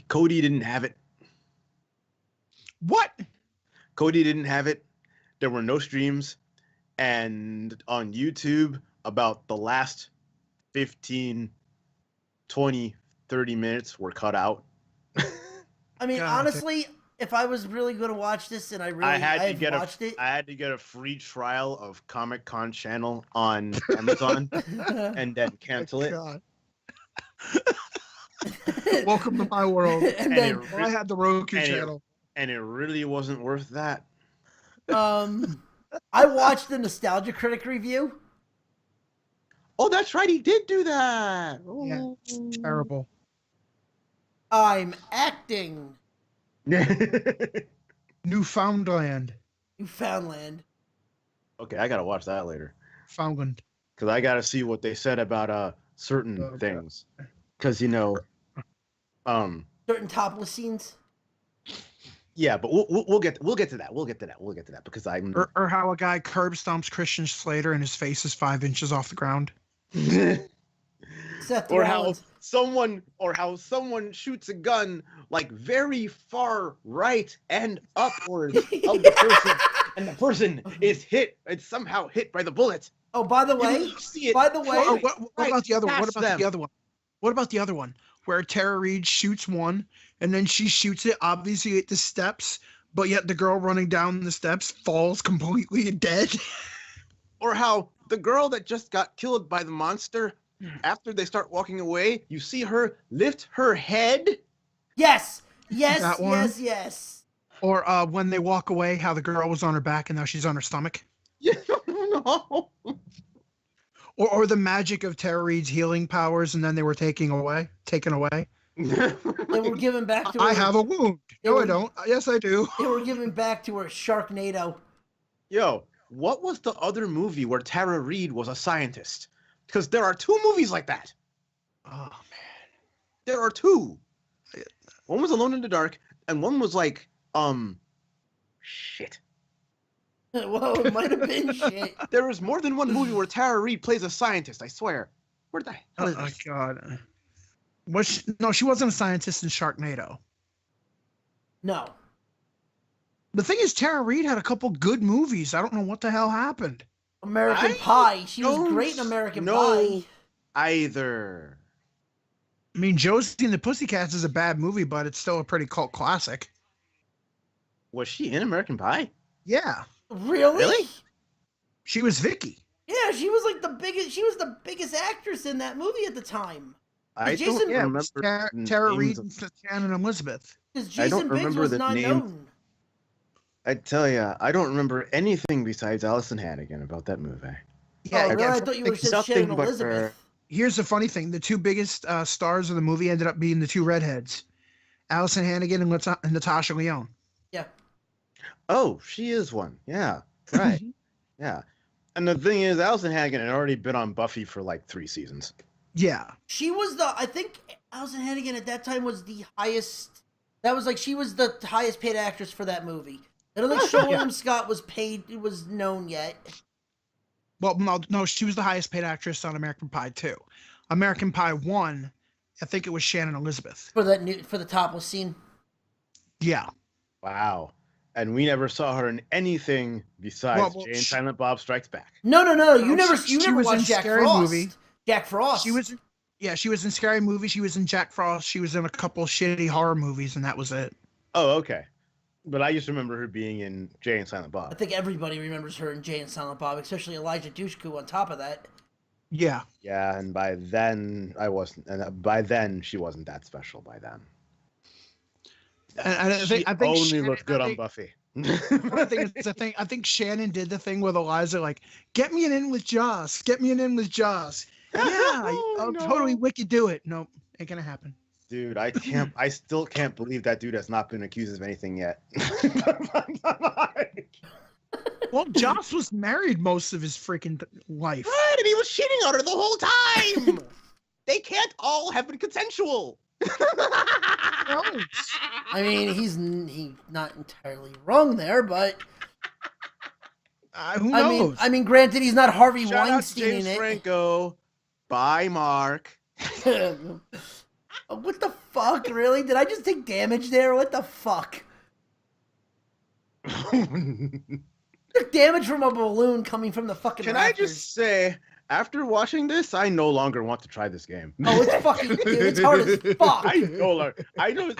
Cody didn't have it. what? Cody didn't have it. There were no streams, and on YouTube, about the last 15, 20, 30 minutes were cut out. I mean, God. honestly, if I was really going to watch this and I had watched it, I had to get a free trial of Comic Con channel on Amazon and then cancel it. God. Welcome to my world. and then I had the Roku and it- channel. And it really wasn't worth that. I watched the Nostalgia Critic review. Oh, that's right, he did do that. Yeah, Oh. it's terrible. I'm acting. Newfoundland. Newfoundland. Okay, I gotta watch that later Foundland. because I gotta see what they said about certain Okay. things. Because Certain topless scenes. Yeah, but we'll get to that. We'll get to that because I'm Or how a guy curb stomps Christian Slater and his face is 5 inches off the ground. Seth or Rollins. how someone shoots a gun like very far right and upwards of the person, and the person is hit and somehow hit by the bullet. Oh, by the way, See it by the way, Oh, what about the other one? What past about them. the other one? What about the other one where Tara Reid shoots one and then she shoots it obviously at the steps, but yet the girl running down the steps falls completely dead? Or how the girl that just got killed by the monster, after they start walking away, you see her lift her head. yes, That one? yes. Or when they walk away, how the girl was on her back and now she's on her stomach? Yeah, no. Or the magic of Tara Reid's healing powers and then they were taken away. They were given back to her. I have a wound. No, I don't. Yes, I do. They were given back to her Sharknado. Yo, what was the other movie where Tara Reid was a scientist? Because there are 2 movies like that. Oh, There are 2. One was Alone in the Dark, and one was like, shit. Whoa, it might have been shit. There is more than one movie where Tara Reid plays a scientist, I swear. Where the hell is Oh, this? God. No, she wasn't a scientist in Sharknado. No. The thing is, Tara Reid had a couple good movies. I don't know what the hell happened. American I Pie. She was don't great in American know Pie. either. I mean, Josie and the Pussycats is a bad movie, but it's still a pretty cult classic. Was she in American Pie? Yeah. Really? She was Vicky. Yeah, she was like the biggest. She was the biggest actress in that movie at the time. I Jason- don't Yeah, It remember. was the Tara names Reid of- and Shannon Elizabeth. Because I don't Jason Biggs remember was the not name. known. I tell ya, I don't remember anything besides Allison Hannigan about that movie. Yeah, Oh, really? yeah, I thought you were saying nothing Shannon but Elizabeth. her. Here's the funny thing. The 2 biggest stars of the movie ended up being the 2 redheads. Allison Hannigan and Natasha Lyonne. Yeah. Oh, she is one. Yeah, right. Yeah. And the thing is, Allison Hannigan had already been on Buffy for like 3 seasons. Yeah. She was I think Allison Hannigan at that time was the highest. That was like, she was the highest paid actress for that movie. I don't think Sean William Scott was known yet. Well, no, she was the highest paid actress on American Pie 2. American Pie 1, I think it was Shannon Elizabeth. For the topless scene. Yeah. Wow. And we never saw her in anything besides Well, Jay and Silent Bob Strikes Back. No. You never she never was in watched Jack Scary Frost. Movie. Jack Frost. She was in Scary Movie. She was in Jack Frost. She was in a couple shitty horror movies, and that was it. Oh, okay. But I just remember her being in Jay and Silent I Bob. think everybody remembers her in Jay and Silent Bob, especially Elijah Dushku on top of that. Yeah. Yeah, and by then I wasn't. And by then she wasn't that special. By then, And she I think only Shannon- looked good I on think- Buffy. I think Shannon did the thing with Eliza, like, get me an in with Joss. Get me an in with Joss. Yeah, Oh, I'll no. totally wicked do it. Nope, ain't gonna happen. Dude, I still can't believe that dude has not been accused of anything yet. Well, Joss was married most of his freaking life. Right, and he was cheating on her the whole time. They can't all have been consensual. I mean, he's not entirely wrong there, but Who knows? I mean, granted, he's not Harvey Shout out to Weinstein James in it. Franco. Bye, Mark. What the fuck? Really? Did I just take damage there? What the fuck? Took damage from a balloon coming from the fucking Can rafters. I just say, after watching this, I no longer want to try this game. Oh, it's fucking, dude, it's hard as fuck. I no longer. I know.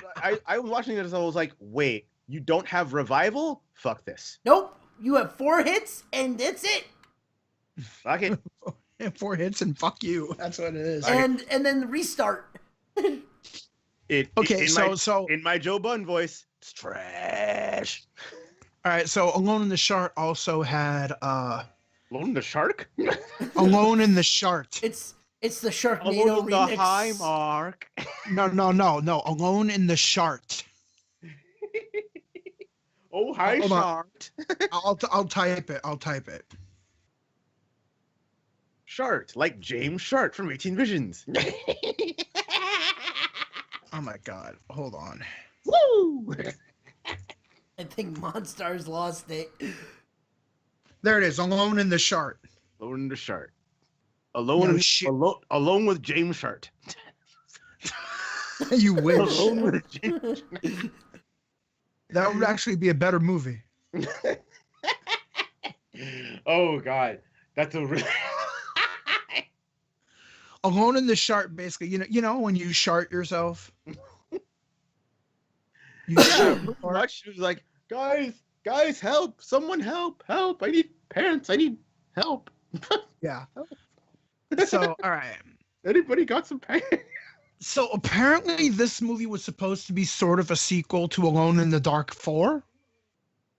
I was watching this. I was like, wait, you don't have revival? Fuck this. Nope. You have 4 hits, and that's it. Fuck it. And 4 hits and fuck you. That's what it is. And then restart. Okay, in my Joe Budden voice, it's trash. All right, so Alone in the Shart also had Alone the Shark? Alone in the Shart. It's the Sharknado Alone remix. the High Mark. No. Alone in the Shart. Oh, hi, Hold on. Shart. I'll type it. I'll type it. Shart, like James Shart from 18 Visions. Oh my god. Hold on. Woo! I think Monstar's lost it. There it is. Alone in the Shart. Alone in the Shart. No shit. Alone with James Shart. You wish. Alone with James. That would actually be a better movie. Oh God, that's a really. Alone in the Shart, basically. You know when you shart yourself. You shart. Much. She was like, guys, help! Someone help! I need parents. I need help. Yeah. So, all right. Anybody got some parents? So apparently, this movie was supposed to be sort of a sequel to Alone in the Dark 4.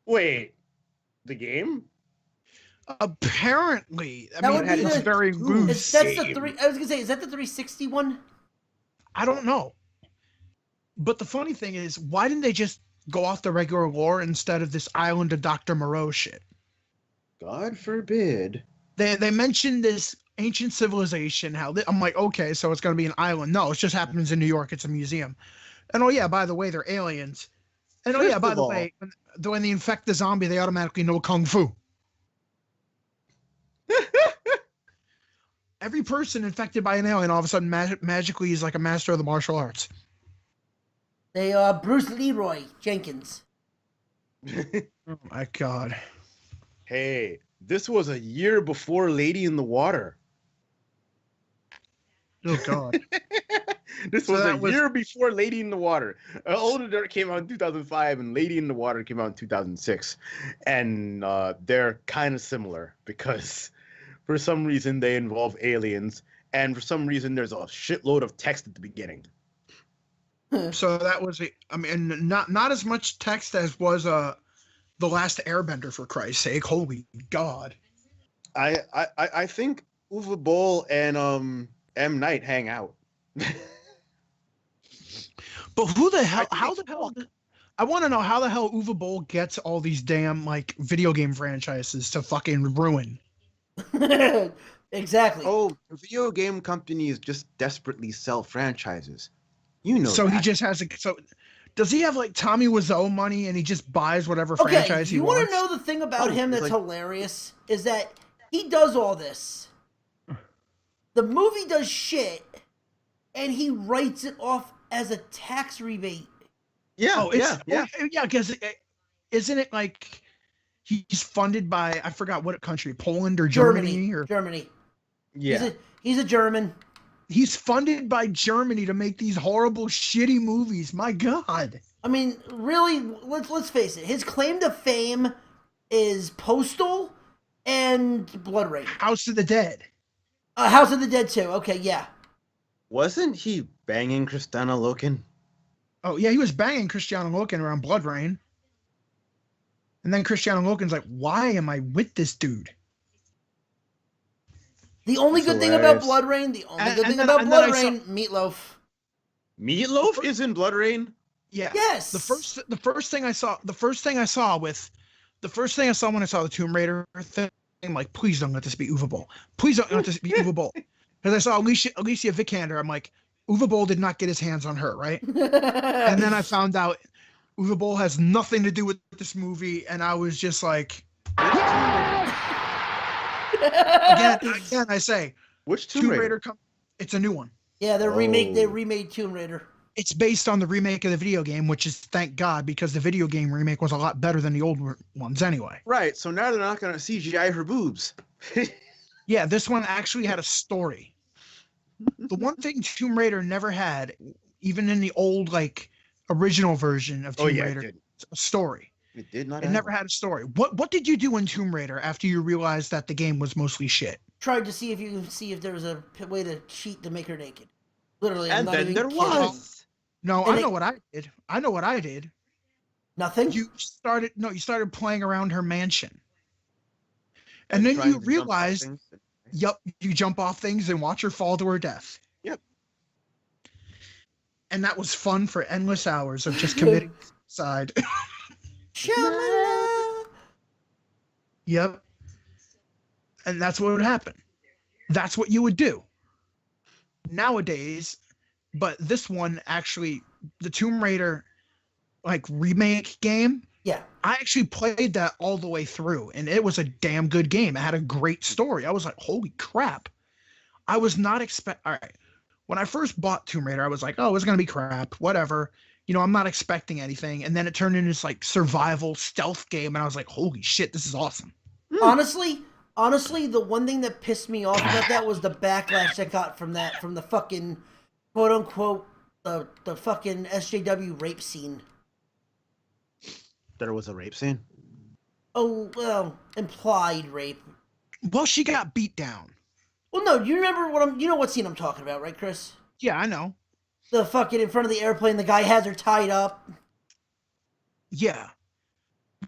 Wait, the game? Apparently, I That mean, would be it's the- very loose. That's the three. I was gonna say, is that the 360 one? I don't know. But the funny thing is, why didn't they just go off the regular lore instead of this Island of Dr. Moreau shit? God forbid. They mentioned this ancient civilization. I'm like, okay, so it's gonna be an island. No, it just happens in New York. It's a museum. And oh yeah, by the way, they're aliens. And oh yeah, by the way, when they infect the zombie, they automatically know kung fu. Every person infected by an alien all of a sudden magically is like a master of the martial arts. They are Bruce Leroy Jenkins. Oh my God. Hey, this was a year before Lady in the Water. Oh God. This was a year before Lady in the Water. Older Dirt came out in 2005 and Lady in the Water came out in 2006. And they're kind of similar because for some reason they involve aliens and for some reason there's a shitload of text at the beginning. So that was not as much text as was The Last Airbender, for Christ's sake. Holy God. I think Uwe Boll and M. Night hang out. But who the hell? How the hell? I want to know how the hell Uwe Boll gets all these damn like video game franchises to fucking ruin. Exactly. Oh, video game companies just desperately sell franchises. You know. So that. he just has a. So does he have like Tommy Wiseau money and he just buys whatever franchise he you wants? want to know the thing about him that's like... hilarious is that he does all this. The movie does shit, and he writes it off as a tax rebate. Yeah, yeah. Because isn't it like he's funded by I forgot what country, Poland or Germany or Germany. Yeah, he's a German. He's funded by Germany to make these horrible, shitty movies. My God. I mean, really, let's face it. His claim to fame is Postal and Blood Rain. House of the Dead. House of the Dead too. Okay, yeah. Wasn't he banging Christina Loken? Oh yeah, he was banging Christiana Loken around Blood Rain. And then Christiana Loken's like, "Why am I with this dude?" The only good thing about Blood Rain, Meatloaf. Meatloaf is in Blood Rain? Yeah. Yes. The first thing I saw when I saw the Tomb Raider thing, I'm like, please don't let this be Uwe Boll. Please don't let this be Uwe Boll. Because I saw Alicia Vikander, I'm like, Uwe Boll did not get his hands on her, right? And then I found out Uwe Boll has nothing to do with this movie, and I was just like, again, I say, which Tomb Raider? It's a new one. Yeah, they remade Tomb Raider. It's based on the remake of the video game, which is thank God, because the video game remake was a lot better than the old ones anyway. Right, so now they're not going to CGI her boobs. Yeah, this one actually had a story. The one thing Tomb Raider never had, even in the old, like, original version of Tomb Raider, a story. It did not. It never had a story. What did you do in Tomb Raider after you realized that the game was mostly shit? Tried to see if there was a way to cheat to make her naked. Literally, and then there was. No, I know what I did. Nothing? You started playing around her mansion. And then you realized, you jump off things and watch her fall to her death. Yep. And that was fun for endless hours of just committing suicide. Yep. And that's what would happen. That's what you would do. Nowadays, but this one actually, the Tomb Raider like remake game Yeah. I actually played that all the way through, and it was a damn good game. It had a great story. I was like, holy crap. I was not all right. When I first bought Tomb Raider, I was like, oh, it's going to be crap, whatever. I'm not expecting anything. And then it turned into this like survival stealth game, and I was like, holy shit, this is awesome. Honestly, the one thing that pissed me off about that was the backlash that got from the fucking quote unquote the fucking SJW rape scene. There was a rape scene. Oh well, implied rape. Well, she got beat down. Well, no, you remember you know what scene I'm talking about, right, Chris? Yeah, I know. The fucking in front of the airplane, the guy has her tied up. Yeah.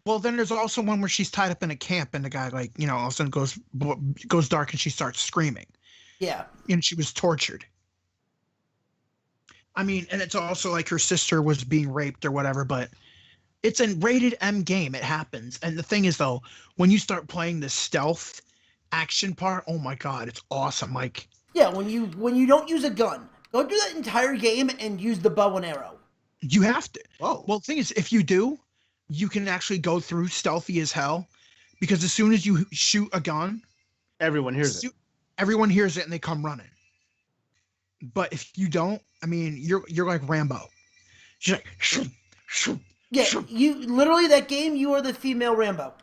Well, then there's also one where she's tied up in a camp, and the guy, like, all of a sudden goes dark, and she starts screaming. Yeah. And she was tortured. I mean, and it's also like her sister was being raped or whatever, but it's a rated M game. It happens. And the thing is, though, when you start playing the stealth action part, oh my god, it's awesome. Like, yeah, when you don't use a gun, go do that entire game and use the bow and arrow. You have to. Oh. Well, the thing is, if you do, you can actually go through stealthy as hell, because as soon as you shoot a gun, everyone hears it. Everyone hears it and they come running. But if you don't, I mean, you're like Rambo. She's like, shoot, shoot. Yeah, you literally that game. You are the female Rambo.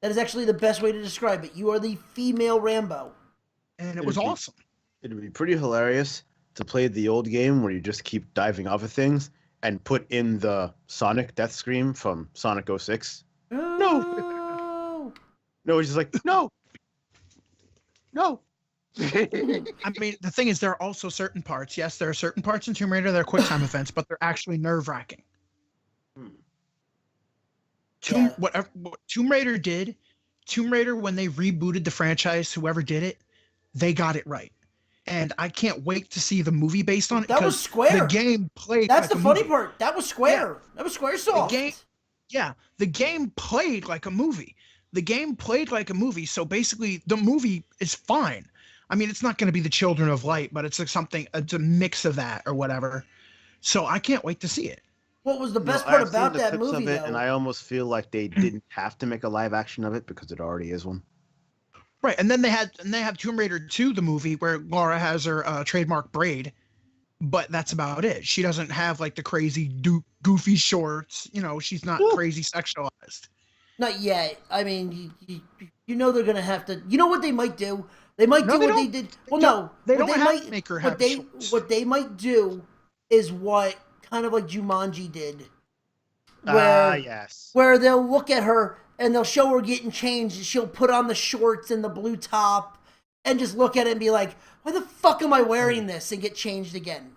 That is actually the best way to describe it. You are the female Rambo. And it was awesome. It'd be pretty hilarious to play the old game where you just keep diving off of things and put in the Sonic death scream from Sonic 06. No. No, he's just like, no. No. I mean, the thing is, there are also certain parts. Yes, there are certain parts in Tomb Raider that are quick time events, but they're actually nerve-wracking. What Tomb Raider did, Tomb Raider, when they rebooted the franchise, whoever did it, they got it right. And I can't wait to see the movie based on it. That was Square. The game played. That's like the funny movie. part. That was Square. Yeah. That was Squaresoft. The game played like a movie. The game played like a movie. So basically, the movie is fine. I mean, it's not going to be the Children of Light, but it's like something. It's a mix of that or whatever. So I can't wait to see it. What was the best part about that movie, though? And I almost feel like they didn't have to make a live action of it because it already is one. Right, and then they have Tomb Raider 2, the movie, where Laura has her trademark braid, but that's about it. She doesn't have like the crazy goofy shorts. She's not crazy sexualized. Not yet. I mean, you know they're gonna have to. You know what they might do? They might do what they did. Well, no, they don't have to make her have shorts. What they might do is what kind of like Jumanji did, where they'll look at her and they'll show her getting changed, and she'll put on the shorts and the blue top, and just look at it and be like, "Why the fuck am I wearing this?" and get changed again.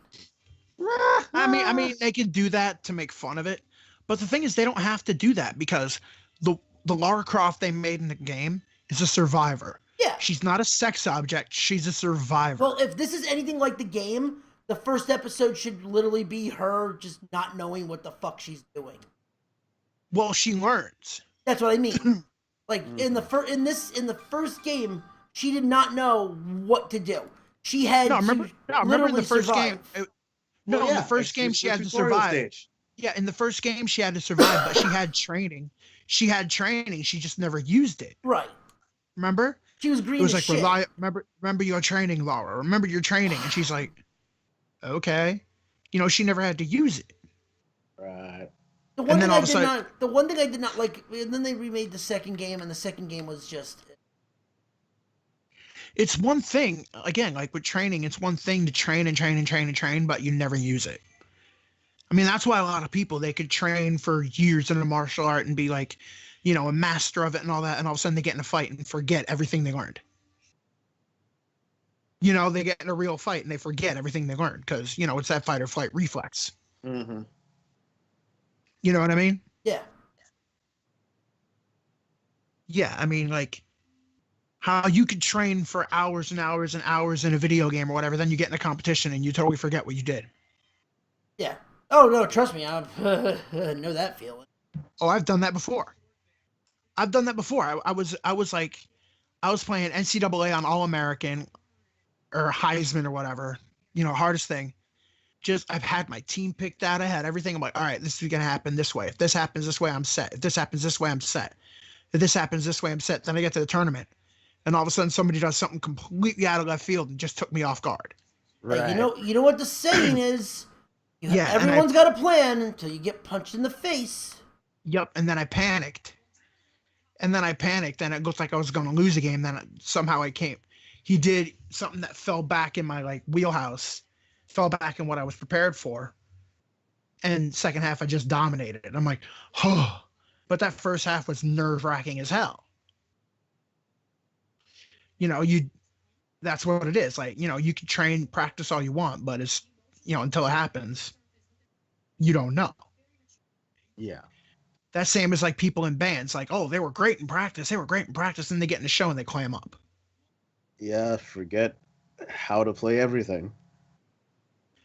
I mean, they can do that to make fun of it, but the thing is, they don't have to do that because the Lara Croft they made in the game is a survivor. Yeah, she's not a sex object; she's a survivor. Well, if this is anything like the game, the first episode should literally be her just not knowing what the fuck she's doing. Well, she learns. That's what I mean. Like in the first game, she did not know what to do. She had remember in the first survive. game. In the first game she had to survive. Stage. Yeah, in the first game she had to survive, but she had training. She just never used it. Right. Remember? She was green. It was as like shit. remember your training, Laura. Remember your training, and she's like, okay. She never had to use it. Right. The one thing I did not like, and then they remade the second game, and the second game was just. It's one thing, again, like with training, it's one thing to train, but you never use it. I mean, that's why a lot of people, they could train for years in a martial art and be like, a master of it and all that, and all of a sudden they get in a fight and forget everything they learned. They get in a real fight and they forget everything they learned because, it's that fight or flight reflex. Mm-hmm. You know what I mean? Yeah. Yeah, I mean, like, how you could train for hours and hours and hours in a video game or whatever, then you get in a competition and you totally forget what you did. Yeah. Oh, no, trust me, I know that feeling. Oh, I've done that before. I was playing NCAA on All-American or Heisman or whatever, hardest thing. I've had my team picked out. I had everything. I'm like, all right, this is gonna happen this way. If this happens this way, I'm set. If this happens this way, I'm set. If this happens this way, I'm set. Then I get to the tournament, and all of a sudden somebody does something completely out of left field and just took me off guard. Right. You know what the saying is? Yeah, everyone's got a plan until you get punched in the face. Yep, and then I panicked. And it looked like I was going to lose a game. Then somehow he did something that fell back in my like wheelhouse, fell back in what I was prepared for. And second half, I just dominated it. I'm like, oh, but that first half was nerve wracking as hell. That's what it is. Like, you can train, practice all you want, but it's, until it happens, you don't know. Yeah. That same as like people in bands, like, oh, they were great in practice. And they get in the show and they clam up. Yeah, forget how to play everything.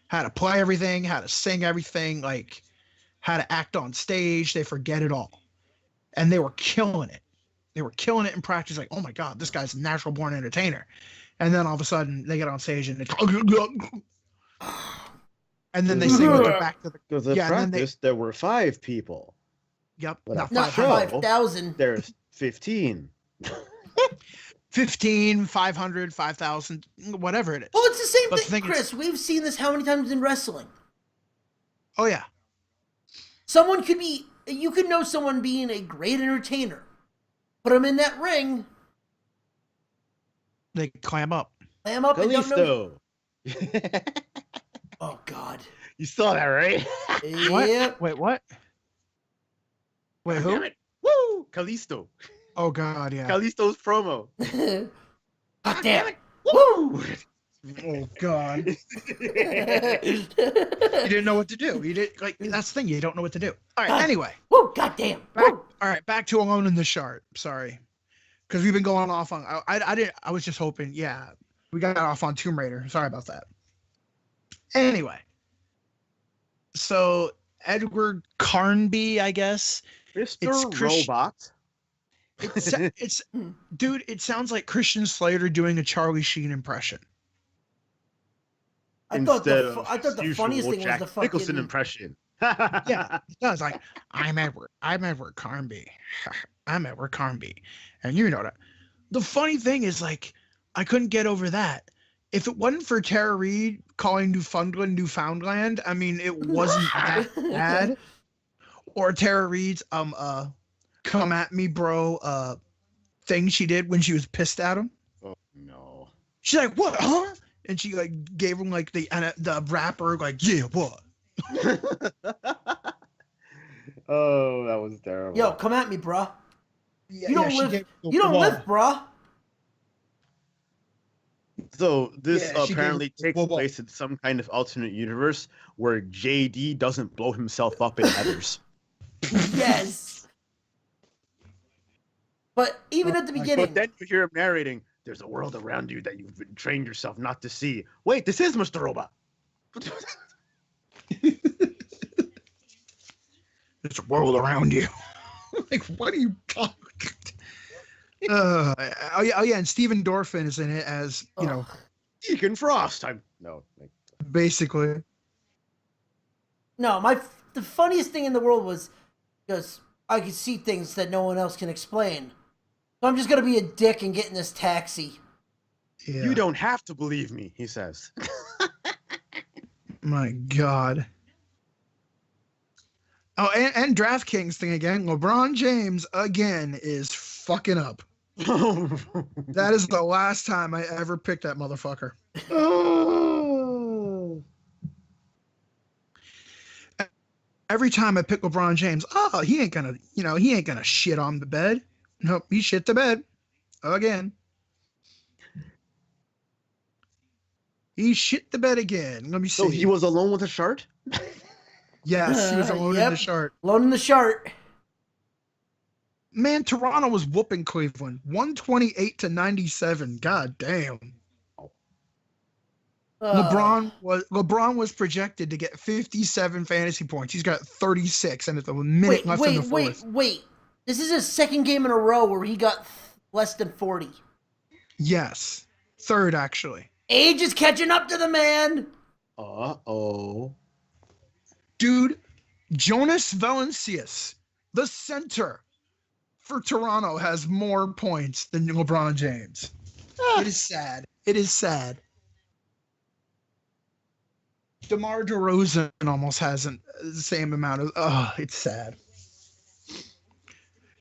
How to play everything, how to sing everything, like how to act on stage. They forget it all. And they were killing it. They were killing it in practice. Like, oh my God, this guy's a natural born entertainer. And then all of a sudden they get on stage and and then they sing with their back to the. Because at practice, there were 5 people. Yep. Not 5,000. There's 15. 15, 500, 5,000, whatever it is. Well, it's the same But thing, Chris. We've seen this how many times in wrestling? Oh, yeah. You could know someone being a great entertainer. Put them in that ring. They clam up. Clam up and don't know. Kalisto. Oh, God. You saw that, right? What? Yep. Wait, what? Wait, who? Damn it. Woo! Kalisto. Oh, God, yeah. Kalisto's promo. God damn it. Woo! Oh, God. You didn't know what to do. You didn't, like, that's the thing. You don't know what to do. All right, anyway. Woo, goddamn. All right, back to Alone in the Shart. Sorry. Because we've been going off on, I was just hoping, yeah, we got off on Tomb Raider. Sorry about that. Anyway. So, Edward Carnby, I guess. Mr. Robot. It's dude, it sounds like Christian Slater doing a Charlie Sheen impression. I thought the funniest thing was the fucking Nicholson impression. Yeah, it does. Like, I'm Edward Carnby. I'm Edward Carnby. And you know that. The funny thing is, like, I couldn't get over that. If it wasn't for Tara Reid calling Newfoundland, I mean, it wasn't that bad. Or Tara Reid's come at me, bro, thing she did when she was pissed at him. Oh no. She's like, what, huh? And she like gave him like the rapper, like, yeah, what? Oh, that was terrible. Yo, come at me, bruh. Yeah, You don't live, bruh. So this she apparently gave- takes place in some kind of alternate universe where JD doesn't blow himself up in headers. Yes. But even at the beginning, But then you hear him narrating, there's a world around you that you've trained yourself not to see. Wait, this is Mr. Robot. There's a world around you. Like, what are you talking? Oh yeah, and Stephen Dorffin is in it as, you know, Deacon Frost. basically. no, the funniest thing in the world was because I could see things that no one else can explain. So I'm just gonna be a dick and get in this taxi. Yeah. You don't have to believe me, he says. My God. Oh, and DraftKings thing again. LeBron James again is fucking up. That is the last time I ever picked that motherfucker. Oh. Every time I pick LeBron James, he ain't gonna shit on the bed. Nope, he shit the bed again. He shit the bed again. Let me see. So he was alone with a Shart? Yes, he was alone in the Shart. Alone in the Shart. Man, Toronto was whooping Cleveland 128-97. God damn. LeBron was projected to get 57 fantasy points. He's got 36, and at the minute left in the fourth. Wait. This is his second game in a row where he got less than 40. Yes, third actually. Age is catching up to the man. Uh-oh. Dude, Jonas Valanciunas, the center for Toronto, has more points than LeBron James. It is sad. It is sad. DeMar DeRozan almost hasn't the same amount of. Oh, it's sad.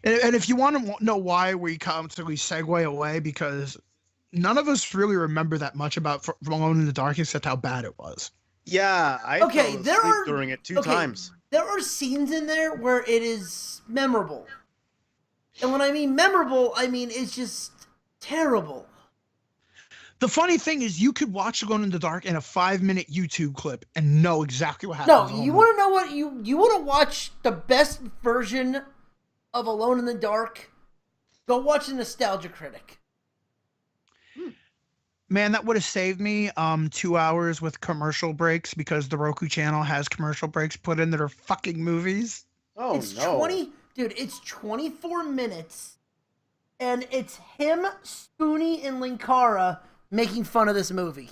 And if you want to know why we constantly segue away, because none of us really remember that much about From Alone in the Dark except how bad it was. Yeah, I Okay, fell there asleep are during it two times. There are scenes in there where it is memorable. And when I mean memorable, I mean it's just terrible. The funny thing is, you could watch Alone in the Dark in a 5-minute YouTube clip and know exactly what happens. No, you want to know what you want to watch the best version of Alone in the Dark? Go watch the Nostalgia Critic. Man, that would have saved me 2 hours with commercial breaks, because the Roku channel has commercial breaks put into their fucking movies. Oh, It's no. it's 24 minutes, and it's him, Spoonie, and Linkara making fun of this movie.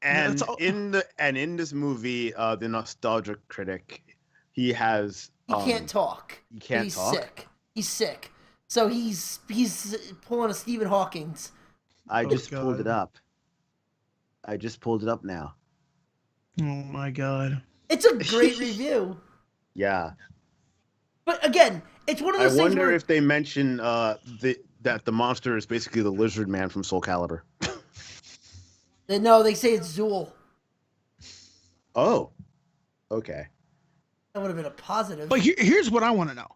And in this movie, the Nostalgia Critic, he has He can't talk. He can't he's talk? sick. He's sick. So he's pulling a Stephen Hawking's. I just God. pulled it up. I just pulled it up now. Oh my god. It's a great review. Yeah. But again, it's one of I those things wonder where if they mention that the monster is basically the lizard man from Soul Calibur. no, they say it's Zool. Oh. Okay. That would have been a positive. But here's what I want to know.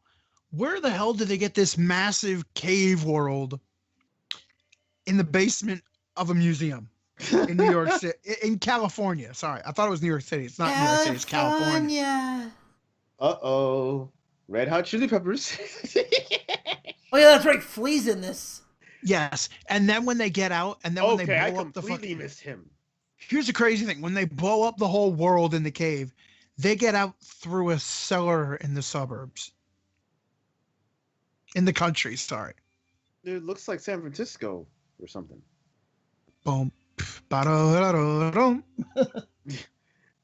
Where the hell did they get this massive cave world in the basement of a museum in New York City, in California? Sorry, I thought it was New York City. It's not New York City, it's California. Uh-oh. Red Hot Chili Peppers. Oh yeah, that's right. Flea's in this. Yes, and then when they get out, and then when they blow I up the completely fucking... missed him. Here's the crazy thing. When they blow up the whole world in the cave, they get out through a cellar in the suburbs. In the country, sorry. It looks like San Francisco or something. Boom. Ba-da-da-da-dum.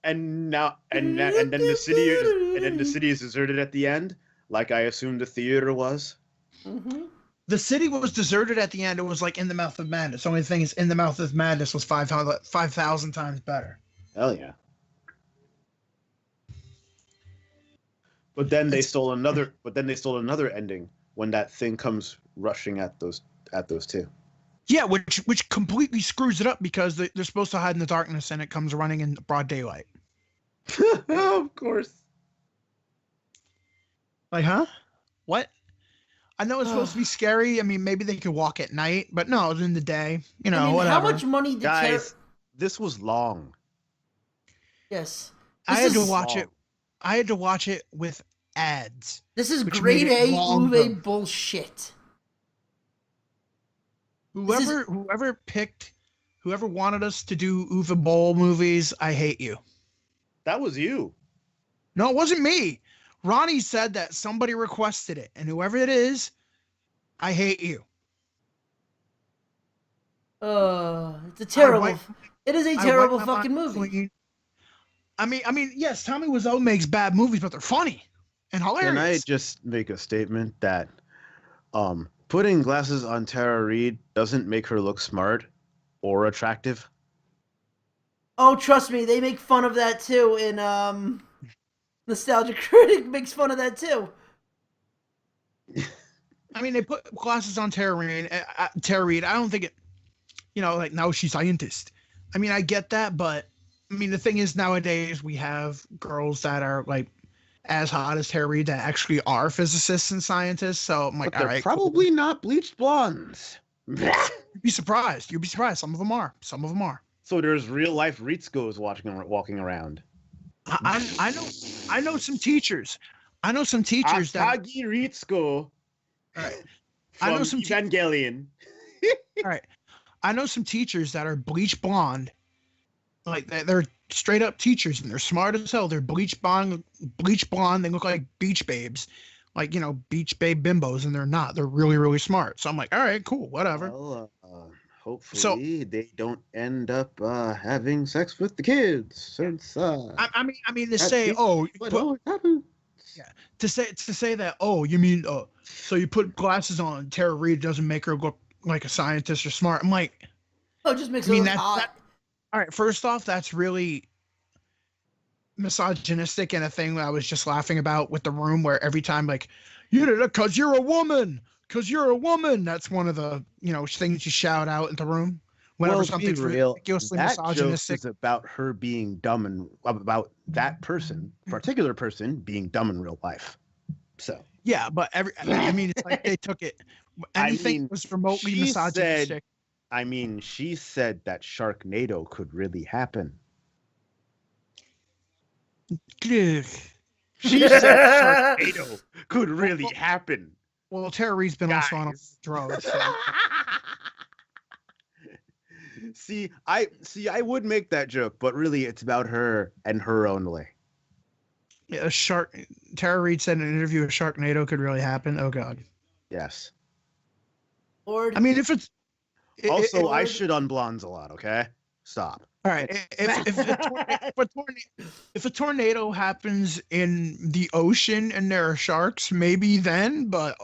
And then the city is deserted at the end, like I assumed the theater was. Mm-hmm. The city was deserted at the end. It was like In the Mouth of Madness. The only thing is, In the Mouth of Madness was 5,000 times better. Hell yeah. But then they stole another ending when that thing comes rushing at those two. Yeah, which completely screws it up, because they're supposed to hide in the darkness, and it comes running in broad daylight. Of course. Like, huh? What? I know it's supposed to be scary. I mean, maybe they could walk at night, but no, it's in the day. You know, whatever. How much money did Guys, this was long. Yes. I had to watch it. I had to watch it with ads. This is which grade made it A longer. Uwe bullshit. Whoever wanted us to do Uwe Boll movies, I hate you. That was you. No, it wasn't me. Ronnie said that somebody requested it, and whoever it is, I hate you. It's a terrible. It is a terrible fucking movie. I mean, yes, Tommy Wiseau makes bad movies, but they're funny and hilarious. Can I just make a statement that putting glasses on Tara Reid doesn't make her look smart or attractive? Oh, trust me, they make fun of that too. In Nostalgia Critic makes fun of that too. I mean, they put glasses on Tara Reid. I don't think it. Like, now she's scientist. I mean, I get that, but I mean, the thing is, nowadays we have girls that are like as hot as Tara Reid that actually are physicists and scientists. So I'm like, But they're all right, probably not bleached blondes. You'd be surprised. You'd be surprised. Some of them are. So there's real life Ritzkos walking around. I know some teachers. I know some teachers that. Akagi Ritzko. Right. From I know some Evangelion. All right. I know some teachers that are bleach blonde. Like, they're straight up teachers, and they're smart as hell. They're bleach blonde. They look like beach babes, like, beach babe bimbos, and they're not. They're really, really smart. So I'm like, all right, cool, whatever. Well, Hopefully, they don't end up having sex with the kids, since I mean to that say, is oh, what but, always happens. yeah, to say that, oh, you mean, so you put glasses on, Tara Reid doesn't make her look like a scientist or smart. I'm like, Oh, it just makes I it mean, look that hot. all right. First off, that's really misogynistic and a thing I was just laughing about with the room where every time like you did it because you're a woman, that's one of the things you shout out in the room whenever Well, be something's real. ridiculously That joke misogynistic. is about her being dumb and about that person, particular person, being dumb in real life. So Yeah, but I mean it's like they took it, I anything mean, was remotely she said. misogynistic. I mean, she said that Sharknado could really happen. Ugh. She said Sharknado could really happen. Well, Tara Reid's been also on Guys. drugs. So. I would make that joke, but really it's about her and her only. Yeah, Tara Reid said in an interview a Sharknado could really happen. Oh God. Yes. Lord. I mean, if it's Also, I shit on blondes a lot, okay? Stop. all right. If a tornado happens in the ocean and there are sharks, maybe then, but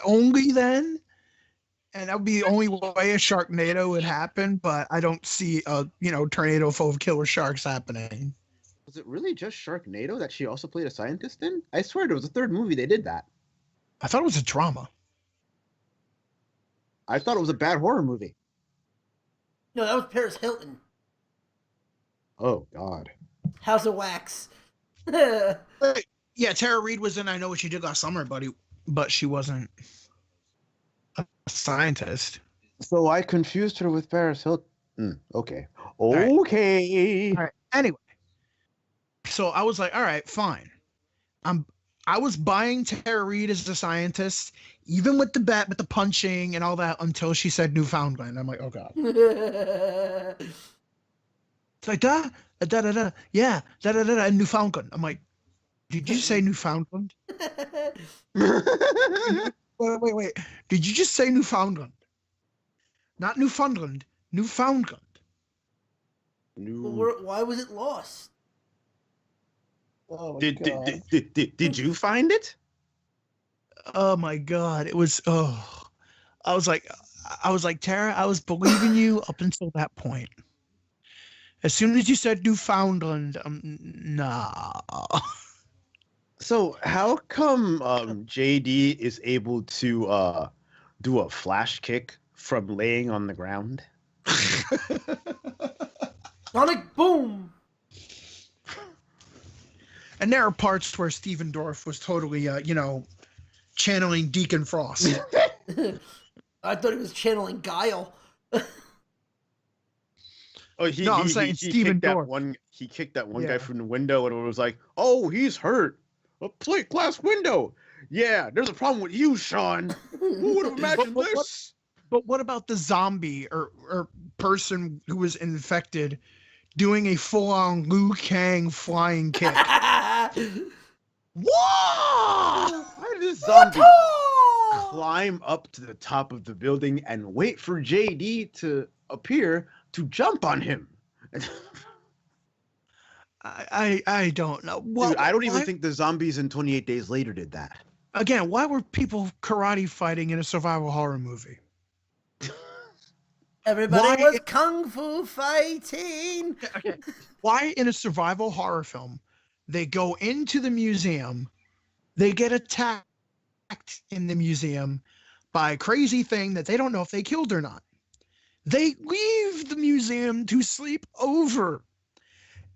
only then. And that would be the only way a Sharknado would happen. But I don't see a tornado full of killer sharks happening. Was it really just Sharknado that she also played a scientist in? I swear there was a third movie they did that. I thought it was a drama. I thought it was a bad horror movie. No, that was Paris Hilton. Oh God. House of Wax. Yeah, Tara Reid was in I Know What You Did Last Summer, but she wasn't a scientist. So I confused her with Paris Hilton. Okay. right. Okay. All right. Anyway, so I was like, all right, fine. I was buying Tara Reid as the scientist, even with the punching and all that, until she said Newfoundland. I'm like, oh God. It's like yeah, and Newfoundland. I'm like, did you say Newfoundland? Wait. Did you just say Newfoundland? Not Newfoundland. Newfoundland. Why was it lost? Oh, Did you find it? Oh my God. It was I was like, Tara, I was believing you up until that point. As soon as you said Newfoundland, nah. So how come JD is able to do a flash kick from laying on the ground? Sonic Boom! And there are parts where Steven Dorff was totally, channeling Deacon Frost. I thought he was channeling Guile. Oh, I'm saying Steven Dorff. He kicked that one guy from the window, and it was like, "Oh, he's hurt. A plate glass window. Yeah, there's a problem with you, Sean. Who would have imagined this?" But what about the zombie or person who was infected doing a full-on Liu Kang flying kick? Whoa! How did this zombie climb up to the top of the building and wait for JD to appear to jump on him? I don't know. Dude, I don't even think the zombies in 28 Days Later did that. Again, why were people karate fighting in a survival horror movie? Everybody was kung fu fighting. Okay. Why in a survival horror film, they go into the museum, they get attacked in the museum by a crazy thing that they don't know if they killed or not. They leave the museum to sleep over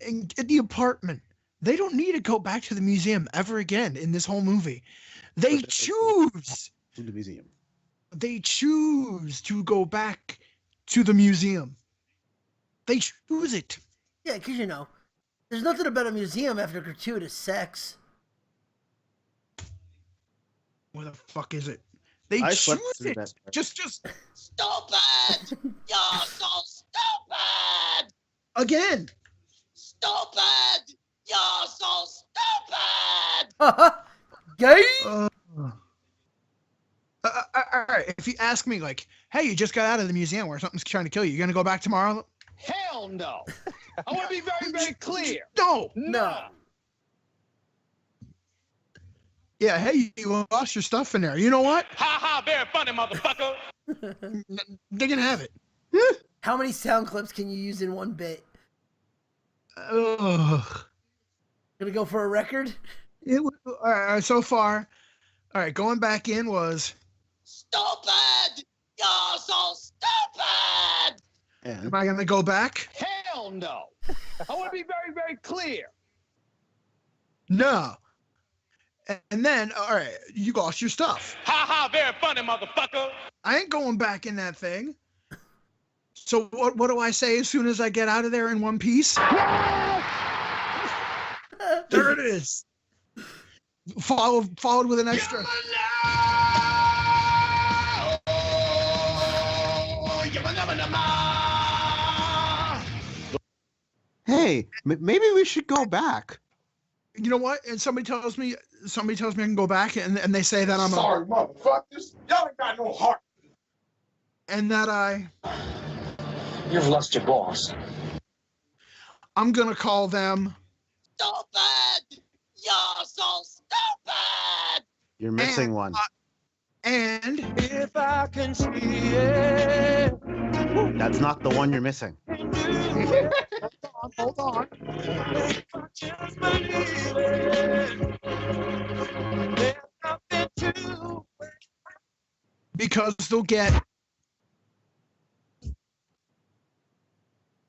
in the apartment. They don't need to go back to the museum ever again in this whole movie. They choose to the museum. They choose to go back to the museum. They choose it. Yeah, because there's nothing about a museum after gratuitous sex. Where the fuck is it? They choose it. Just stupid! You're so stupid! Again! Stupid! You're so stupid! Gay? All right. If you ask me, like, hey, you just got out of the museum where something's trying to kill you, gonna go back tomorrow? Hell no. I want to be very, very clear. No. No. Yeah. Hey, you lost your stuff in there. You know what? Ha ha, very funny, motherfucker. They can have it. How many sound clips can you use in one bit? Ugh. Gonna go for a record? All right, so far, all right, going back in was. Stupid! You're so stupid! Am I gonna go back? Hell no. I want to be very, very clear. No. And then, all right, you lost your stuff. Ha ha, very funny, motherfucker. I ain't going back in that thing. So what do I say as soon as I get out of there in one piece? There it is. Followed with an extra. Hey, maybe we should go back. You know what? And somebody tells me I can go back, and they say that I'm Sorry, motherfuckers. Y'all ain't got no heart. and that You've lost your balls. I'm gonna call them. Stupid! You're so stupid! You're missing one. And If I can see it. That's not the one you're missing. hold on. Just believe it. There's nothing to Because they'll get.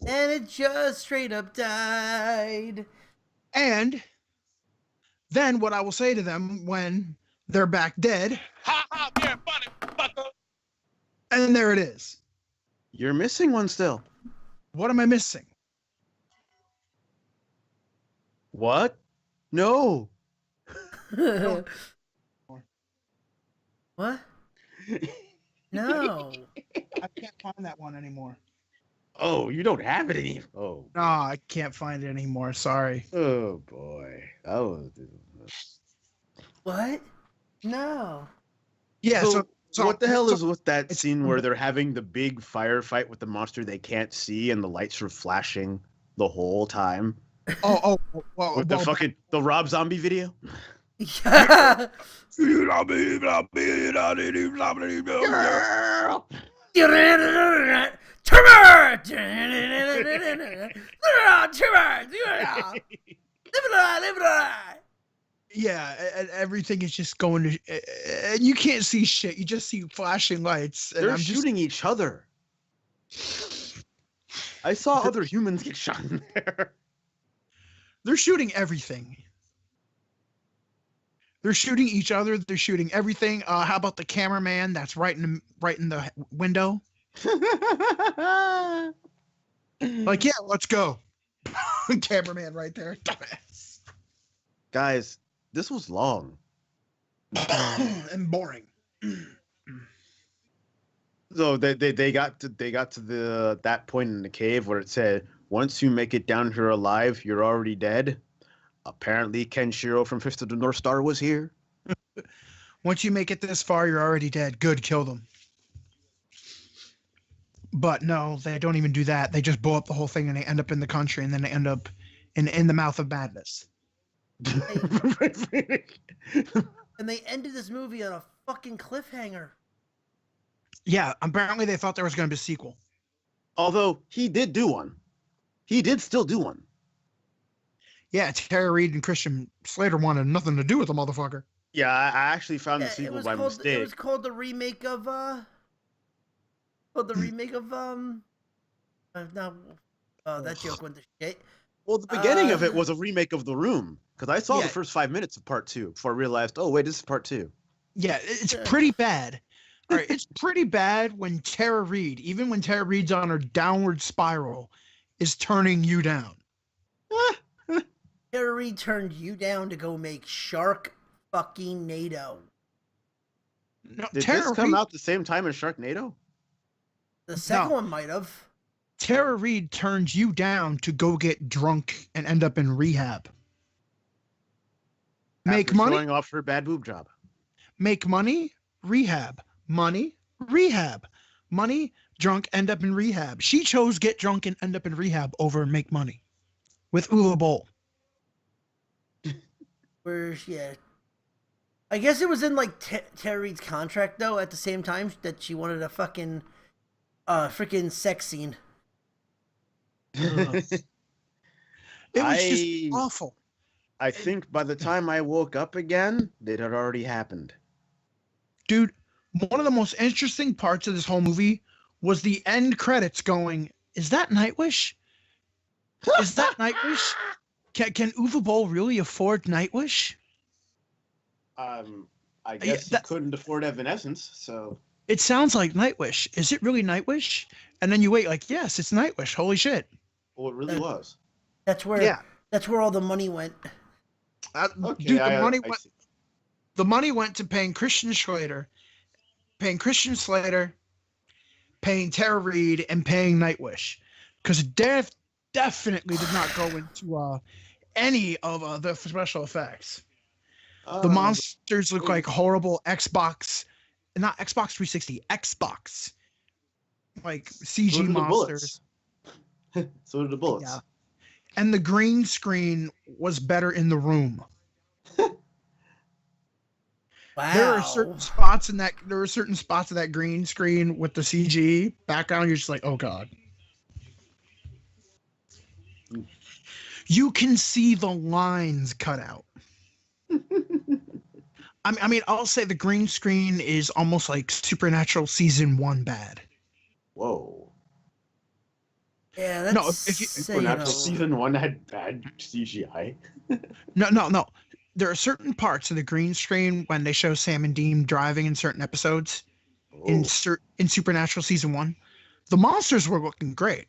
And it just straight up died. And then what I will say to them when they're back dead, Ha ha, very funny, motherfucker. and there it is. You're missing one still. What am I missing? What? No. What? No. I can't find that one anymore. Oh, you don't have it anymore. Oh. No, I can't find it anymore. Sorry. Oh boy. Oh. What? No. Yeah. So what the hell is with that it's- scene where they're having the big firefight with the monster they can't see and the lights are flashing the whole time? Well, With the Rob Zombie video? Yeah. Trevor! Yeah, and everything is just going to, and you can't see shit. You just see flashing lights. And They're I'm just, shooting each other. I saw other humans get shot in there. they're shooting everything. They're shooting each other. They're shooting everything. How about the cameraman that's right in the window? Like, yeah, let's go. Cameraman right there. Dumbass. Guys, this was long. And boring. So they got to that point in the cave where it said, once you make it down here alive, you're already dead. Apparently Kenshiro from Fist of the North Star was here. Once you make it this far, you're already dead. Good, kill them. But no, they don't even do that. They just blow up the whole thing and they end up in the country and then they end up in the mouth of madness. And they ended this movie on a fucking cliffhanger. Yeah, apparently they thought there was going to be a sequel. Although he did do one. He did still do one. Yeah, Tara Reid and Christian Slater wanted nothing to do with the motherfucker. Yeah, I actually found the Yeah, sequel by mistake. It was called the remake of that joke went to shit. Well, the beginning of it was a remake of The Room, because I saw Yeah. the first 5 minutes of part 2 before I realized, oh wait, this is part 2. Yeah, it's pretty bad. All right, it's pretty bad when Tara Reid, even when Tara Reid's on her downward spiral, is turning you down. Tara Reid turned you down to go make Shark fucking NATO. No, Did Tara this come Reid, out the same time as Sharknado? The second No. one might have. Tara Reid turns you down to go get drunk and end up in rehab. Make After money, showing off her bad boob job. make money, rehab. money, rehab. Money, drunk, end up in rehab. She chose get drunk and end up in rehab over make money with Uwe Boll. Yeah. I guess it was in like Tara Reid's contract though. At the same time that she wanted a fucking, freaking sex scene. It was just awful. I think by the time I woke up again, it had already happened. Dude, one of the most interesting parts of this whole movie was the end credits going, is that Nightwish? Is that Nightwish? Can Uwe Boll really afford Nightwish? I guess he couldn't afford Evanescence, so... It sounds like Nightwish. Is it really Nightwish? And then you wait, like, yes, it's Nightwish. Holy shit. Well, it really was. That's where all the money went. Okay, dude, the money went to paying Christian Slater, paying Tara Reid, and paying Nightwish. Because definitely did not go into any of the special effects. The monsters look like horrible Xbox 360, Xbox. Like CG monsters. So did the bullets. Yeah. And the green screen was better in the room. Wow. There are certain spots in that green screen with the CG background. You're just like, oh god. You can see the lines cut out. I mean, I'll say the green screen is almost like Supernatural season 1 bad. Whoa. Yeah, that's... No, if Supernatural season 1 had bad CGI. No. There are certain parts of the green screen when they show Sam and Dean driving in certain episodes in Supernatural season 1. The monsters were looking great.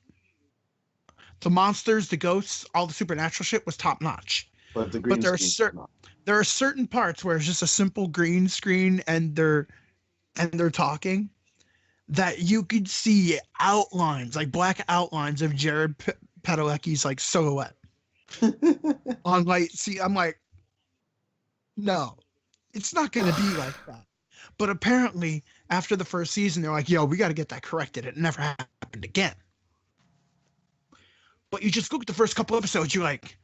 The monsters, the ghosts, all the supernatural shit was top notch. But there are certain parts where it's just a simple green screen and they're talking that you could see outlines, like black outlines of Jared Padalecki's like silhouette on light. See, I'm like, no, it's not going to be like that. But apparently, after the first season, they're like, yo, we got to get that corrected. It never happened again. But you just look at the first couple episodes, you're like,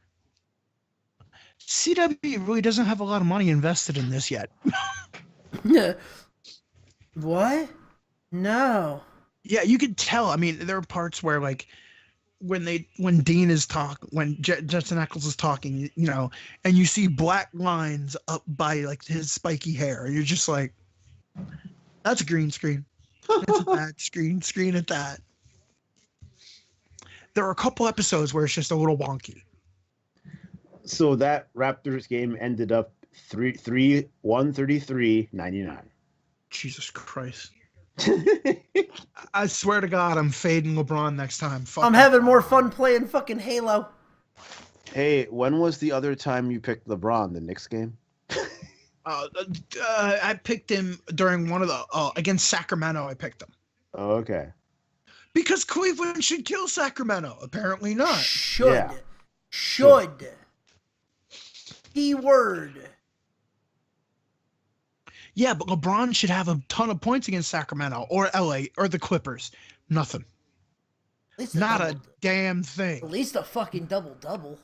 CW really doesn't have a lot of money invested in this yet. What? No. Yeah, you could tell. I mean, there are parts where, like, when Dean is when Jensen Ackles is talking, you know, and you see black lines up by like his spiky hair, and you're just like, that's a green screen. That's a bad screen at that. There are a couple episodes where it's just a little wonky. So that Raptors game ended up 133-99. Jesus Christ. I swear to God, I'm fading LeBron next time. I'm having more fun playing fucking Halo. Hey, when was the other time you picked LeBron? The Knicks game? I picked him during one of the against Sacramento. I picked him. Oh, okay. Because Cleveland should kill Sacramento. Apparently not. Should. Keyword. Yeah, but LeBron should have a ton of points against Sacramento or LA or the Clippers. Nothing. Not a damn thing. At least a fucking double-double.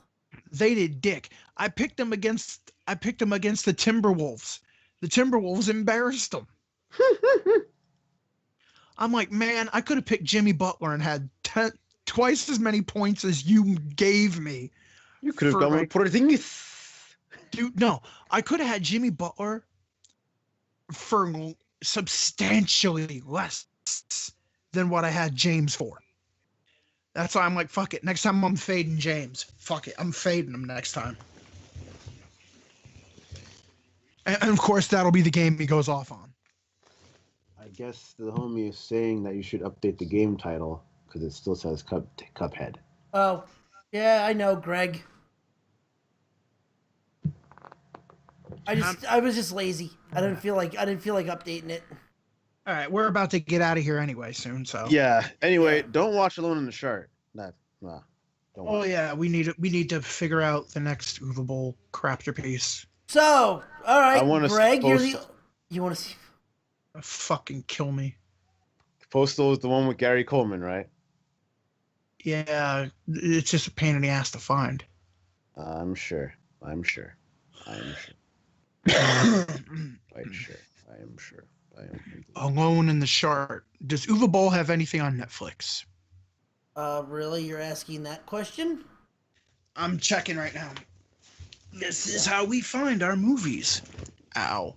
They did dick. I picked them against the Timberwolves. The Timberwolves embarrassed them. I'm like, man, I could have picked Jimmy Butler and had twice as many points as you gave me. You could have gone with Porzingis. Dude, no. I could have had Jimmy Butler for substantially less than what I had James for. That's why I'm like, fuck it. Next time I'm fading James. Fuck it. I'm fading him next time. And of course, that'll be the game he goes off on. I guess the homie is saying that you should update the game title because it still says Cuphead. Oh, yeah, I know, Greg. I was just lazy. I didn't feel like updating it. All right, we're about to get out of here anyway soon, so. Yeah. Anyway, don't watch Alone in the Shart. Don't watch. Yeah, we need to figure out the next Uwe Boll crapter piece. So, all right, I Greg, you want to see? Fucking kill me. Postal is the one with Gary Coleman, right? Yeah, it's just a pain in the ass to find. I'm sure. I'm sure. I'm sure. Quite sure. I am sure. I am. Alone in the Shart. Does Uwe Boll have anything on Netflix? Really? You're asking that question? I'm checking right now. This is how we find our movies. Ow.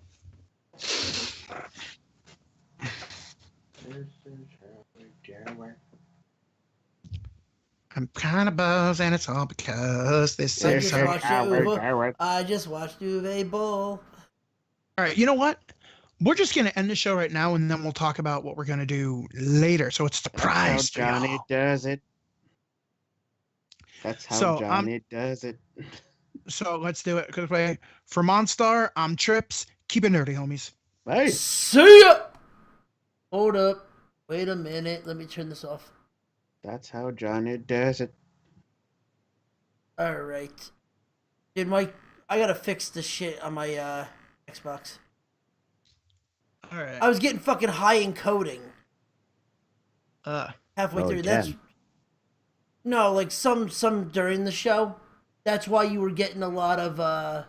I'm kind of buzzed, and it's all because this I is just how... watched Uwe. I just watched Uwe Boll. All right, you know what? We're just going to end the show right now, and then we'll talk about what we're going to do later. So it's the prize for Johnny y'all. does it. That's how Johnny does it. So let's do it. For Monstar, I'm Trips. Keep it nerdy, homies. Hey. See ya! Hold up. Wait a minute. Let me turn this off. That's how Johnny does it. Alright. Dude, Mike, I gotta fix this shit on my Xbox. All right. I was getting fucking high encoding. Halfway Oh, through. again. That's no, like some during the show. That's why you were getting a lot of